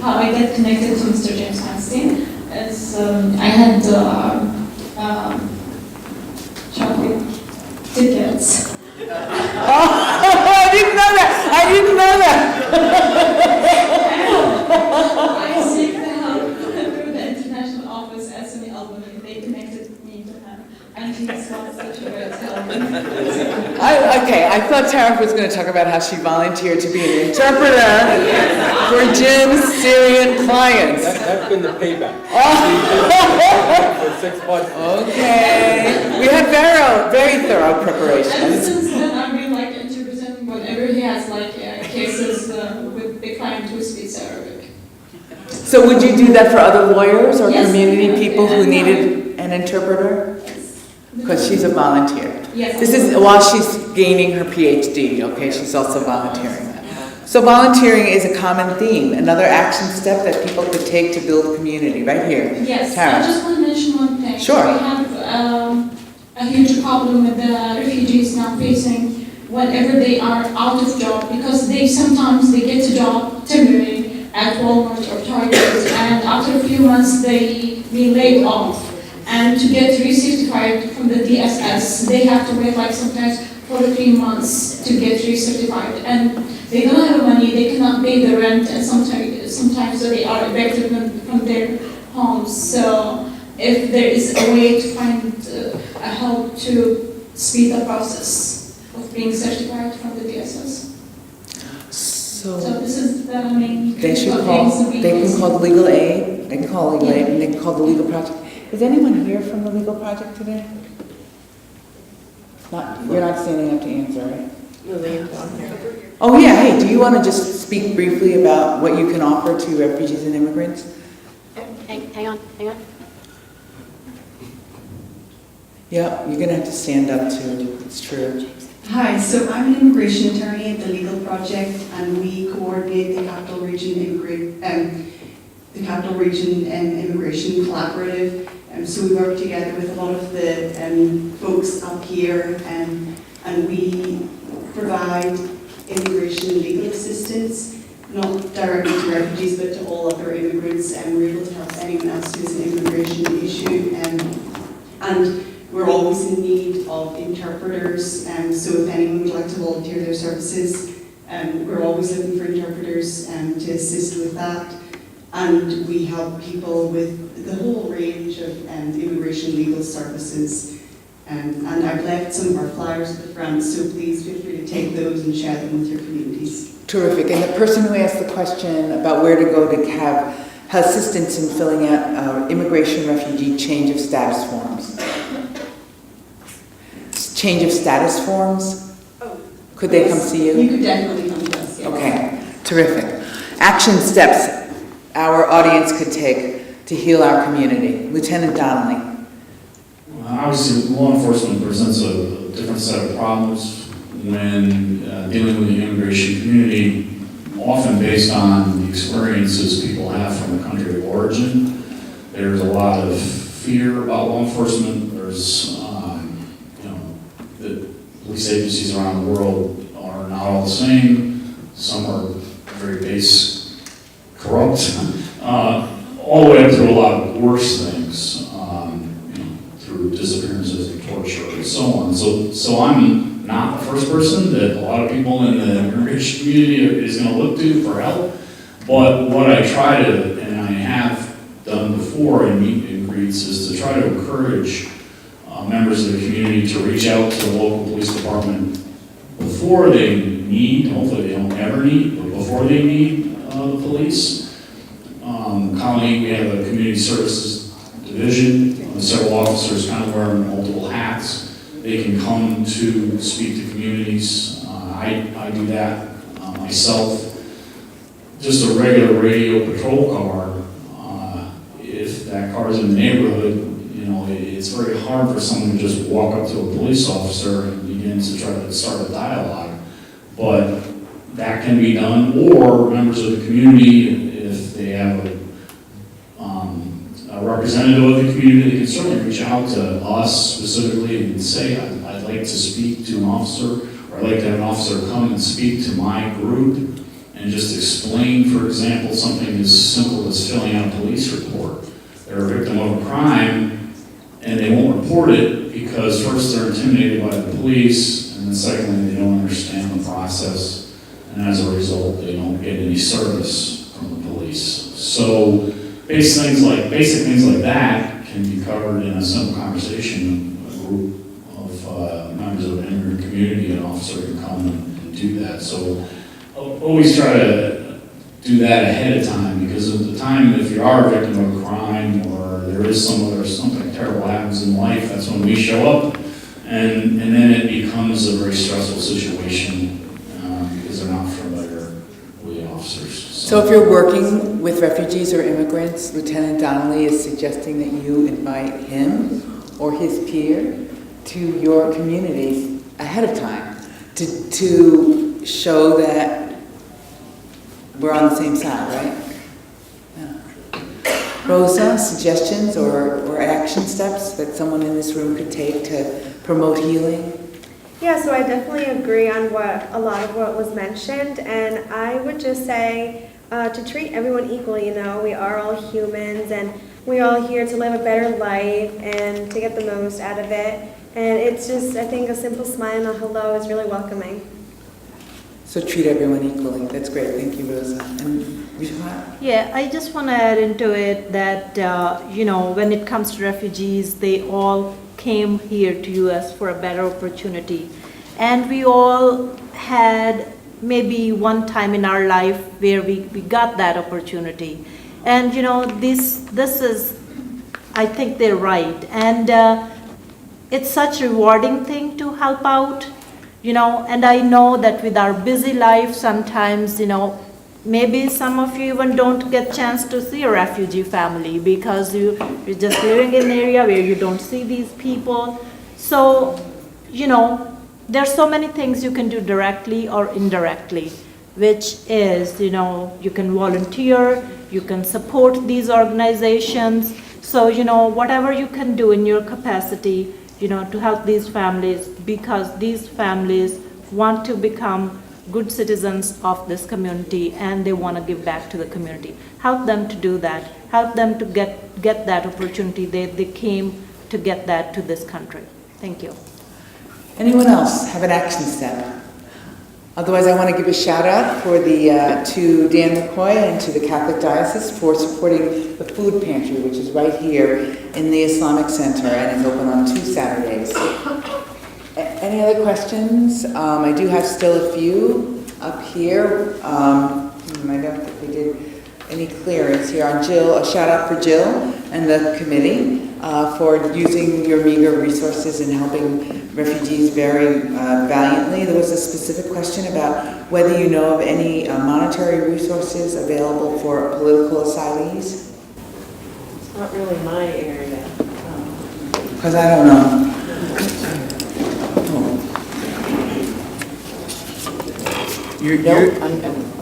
How I get connected to Mr. James Weinstein is I had chocolate tickets. I didn't know that. I didn't know that. I seek the help through the international office at SUNY Albany. They connected me to him, and he was such a great help. Okay, I thought Tara was going to talk about how she volunteered to be an interpreter for Jim's Syrian clients. That's been the payback. For 6 months. Okay. We had very thorough And preparation. since then, I've been like interpreting whenever he has like cases with the client who speaks Arabic. So would you do that for other lawyers or Yes. community people who needed an interpreter? Because she's a volunteer. Yes. This is while she's gaining her PhD, okay? She's also volunteering. So volunteering is a common theme, another action step that people could take to build community, right here. Yes, Tara. I just want to mention one thing. Sure. We have a huge problem with the refugees now facing whenever they are out of job, because sometimes they get a job temporary at Walmart or Target, and after a few months they be laid off. And to get recertified from the DSS, they have to wait like sometimes 4 to 3 months to get recertified. And they don't have money, they cannot pay the rent, and sometimes they are evicted from their homes. So if there is a way to find a help to speed the process of being certified from the DSS. So So this is the main. they should things call, that we they use. can call the legal aid, they can call legal aid, and they can call the legal project. Is anyone here from the legal project today? You're not standing up to answer, right? Oh, yeah, hey, do you want to just speak briefly about what you can offer to refugees and immigrants? Hang on. Yeah, you're gonna have to stand up too, it's true. Hi, so I'm an immigration attorney at the Legal Project, and we coordinate the Capital Region Immigration Collaborative. So we work together with a lot of the folks up here, and we provide immigration legal assistance, not directly to refugees, but to all other immigrants, and we're able to help anyone else who has an immigration issue. And we're always in need of interpreters, so if anyone would like to volunteer their services, we're always looking for interpreters to assist with that. And we help people with the whole range of immigration legal services. And I've left some of our flyers at the front, so please feel free to take those and share them with your communities. Terrific, and the person who asked the question about where to go to have assistance in filling out immigration refugee change of status forms. Change of status forms? Could they come see you? You could definitely come to us, yes. Okay, terrific. Action steps our audience could take to heal our community. Lieutenant Donnelly. Obviously, law enforcement presents a different set of problems when dealing with the immigration community, often based on the experiences people have from the country of origin. There's a lot of fear about law enforcement. There's, the police agencies around the world are not all the same. Some are very base, corrupt, all the way up to a lot of worse things, through disappearances and torture and so on. So I'm not the first person that a lot of people in the immigration community is going to look to for help. But what I try to, and I have done before in meet and greets, is to try to encourage members of the community to reach out to the local police department before they need, hopefully they don't ever need, but before they need the police. Colony, we have a community services division, several officers kind of wearing multiple hats. They can come to speak to communities. I do that myself. Just a regular radio patrol car, if that car is in the neighborhood, it's very hard for someone to just walk up to a police officer and begin to try to start a dialogue. But that can be done, or members of the community, if they have a representative of the community, they can certainly reach out to us specifically and say, I'd like to speak to an officer, or I'd like to have an officer come and speak to my group and just explain, for example, something as simple as filling out a police report. They're a victim of a crime, and they won't report it because first they're intimidated by the police, and then secondly, they don't understand the process, and as a result, they don't get any service from the police. So basic things like that can be covered in a simple conversation. A group of members of the immigrant community, an officer can come and do that. So I'll always try to do that ahead of time, because at the time, if you are a victim of a crime or there is something terrible happens in life, that's when we show up, and then it becomes a very stressful situation because they're not familiar with the officers. So if you're working with refugees or immigrants, Lieutenant Donnelly is suggesting that you invite him or his peer to your communities ahead of time to show that we're on the same side, right? Yeah. Rosa, suggestions or action steps that someone in this room could take to promote healing? Yeah, so I definitely agree on a lot of what was mentioned, and I would just say to treat everyone equally. We are all humans, and we're all here to live a better life and to get the most out of it. And it's just, I think, a simple smile and a hello is really welcoming. So treat everyone equally. That's great. Thank you, Rosa. And Vishal? Yeah, I just want to add into it that, when it comes to refugees, they all came here to US for a better opportunity. And we all had maybe one time in our life where we got that opportunity. And, this is, I think they're right. And it's such a rewarding thing to help out, and I know that with our busy life, sometimes, maybe some of you even don't get chance to see a refugee family because you're just living in an area where you don't see these people. So, there's so many things you can do directly or indirectly, which is, you can volunteer, you can support these organizations. So, whatever you can do in your capacity, to help these families, because these families want to become good citizens of this community and they want to give back to the community. Help them to do that. Help them to get that opportunity. They came to get that to this country. Thank you. Anyone else have an action step? Otherwise, I want to give a shout out for to Dan McCoy and to the Catholic Diocese for supporting the food pantry, which is right here in the Islamic Center and is open on 2 Saturdays. Any other questions? I do have still a few up here. I don't think we did any clearance here on Jill. A shout out for Jill and the committee for using your meager resources and helping refugees very valiantly. There was a specific question about whether you know of any monetary resources available for political asylees. It's not really my area. Because I don't know.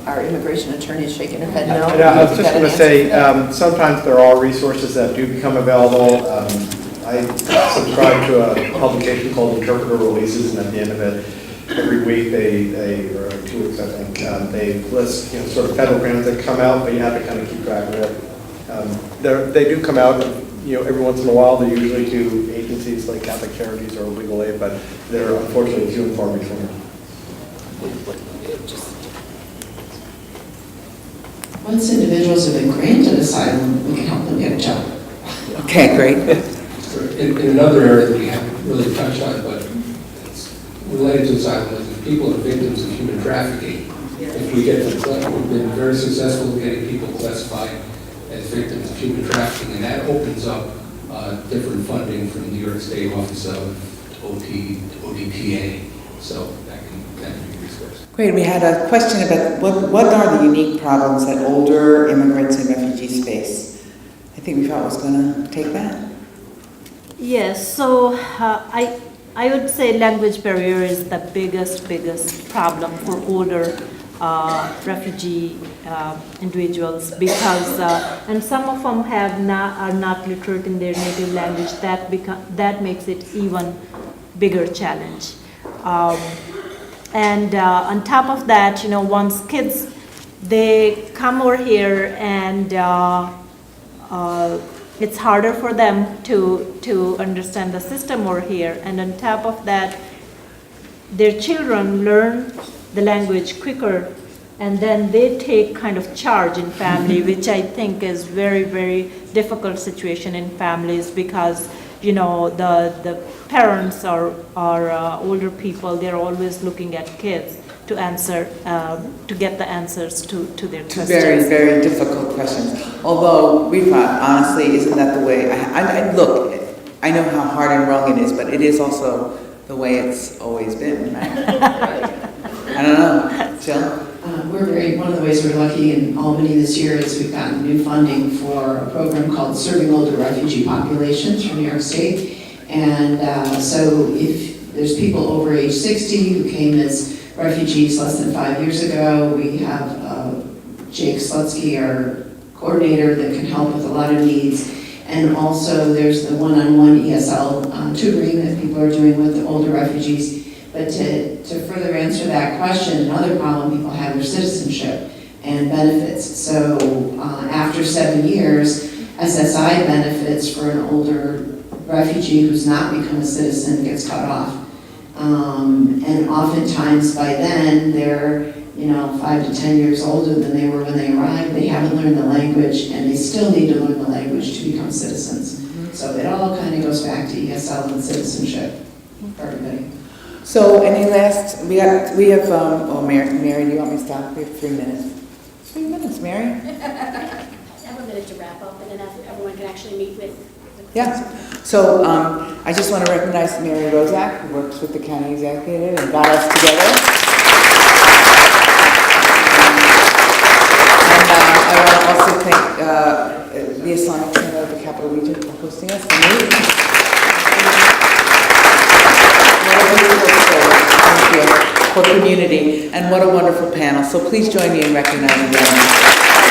Our immigration attorney is shaking her head no. I was just going to say, sometimes there are resources that do become available. I subscribe to a publication called Interpreter Releases, and at the end of it, every week or 2 weeks, I think, they list sort of federal grants that come out, but you have to kind of keep track of it. They do come out, every once in a while. They're usually to agencies like Catholic Charities or Legal Aid, but they're unfortunately few and far between. Once individuals have been granted asylum, we can help them get a job. Okay, great. In another area that we haven't really touched on, but it's related to asylum, is people are victims of human trafficking. If we get we've been very successful in getting people classified as victims of human trafficking, and that opens up different funding from the New York State Office of ODPA. So that can be a resource. Great. We had a question about what are the unique problems that older immigrants and refugees face. I think we thought was going to take that. Yes, so I would say language barrier is the biggest problem for older refugee individuals because, and some of them are not literate in their native language. That makes it even bigger challenge. And on top of that, once kids, they come over here and it's harder for them to understand the system over here. And on top of that, their children learn the language quicker and then they take kind of charge in family, which I think is very, very difficult situation in families because, the parents or older people, they're always looking at kids to answer, to get the answers to their questions. Very, very difficult questions. Although we thought, honestly, isn't that the way? Look, I know how hard and wrong it is, but it is also the way it's always been, right? I don't know. Jill? One of the ways we're lucky in Albany this year is we've gotten new funding for a program called Serving Older Refugee Populations from New York State. And so if there's people over age 60 who came as refugees less than 5 years ago, we have Jake Slutsky, our coordinator, that can help with a lot of needs. And also there's the one-on-one ESL tutoring that people are doing with the older refugees. But to further answer that question, another problem people have is citizenship and benefits. So after 7 years, SSI benefits for an older refugee who's not become a citizen gets cut off. And oftentimes by then, they're 5 to 10 years older than they were when they arrived. They haven't learned the language, and they still need to learn the language to become citizens. Mm-hmm. So it all kind of goes back to ESL and citizenship for everybody. So any last, we have, Mary, do you want me to stop? We have 3 minutes. 3 minutes, Mary. I have a minute to wrap up, and then everyone can actually meet with Yeah, so I just want to recognize Mary Rozak, who works with the county executive and got us together. And I want to also thank the Islamic Center of the Capital Region for hosting us. And me. What a beautiful story. Thank you for community, and what a wonderful panel. So please join me in recognizing them.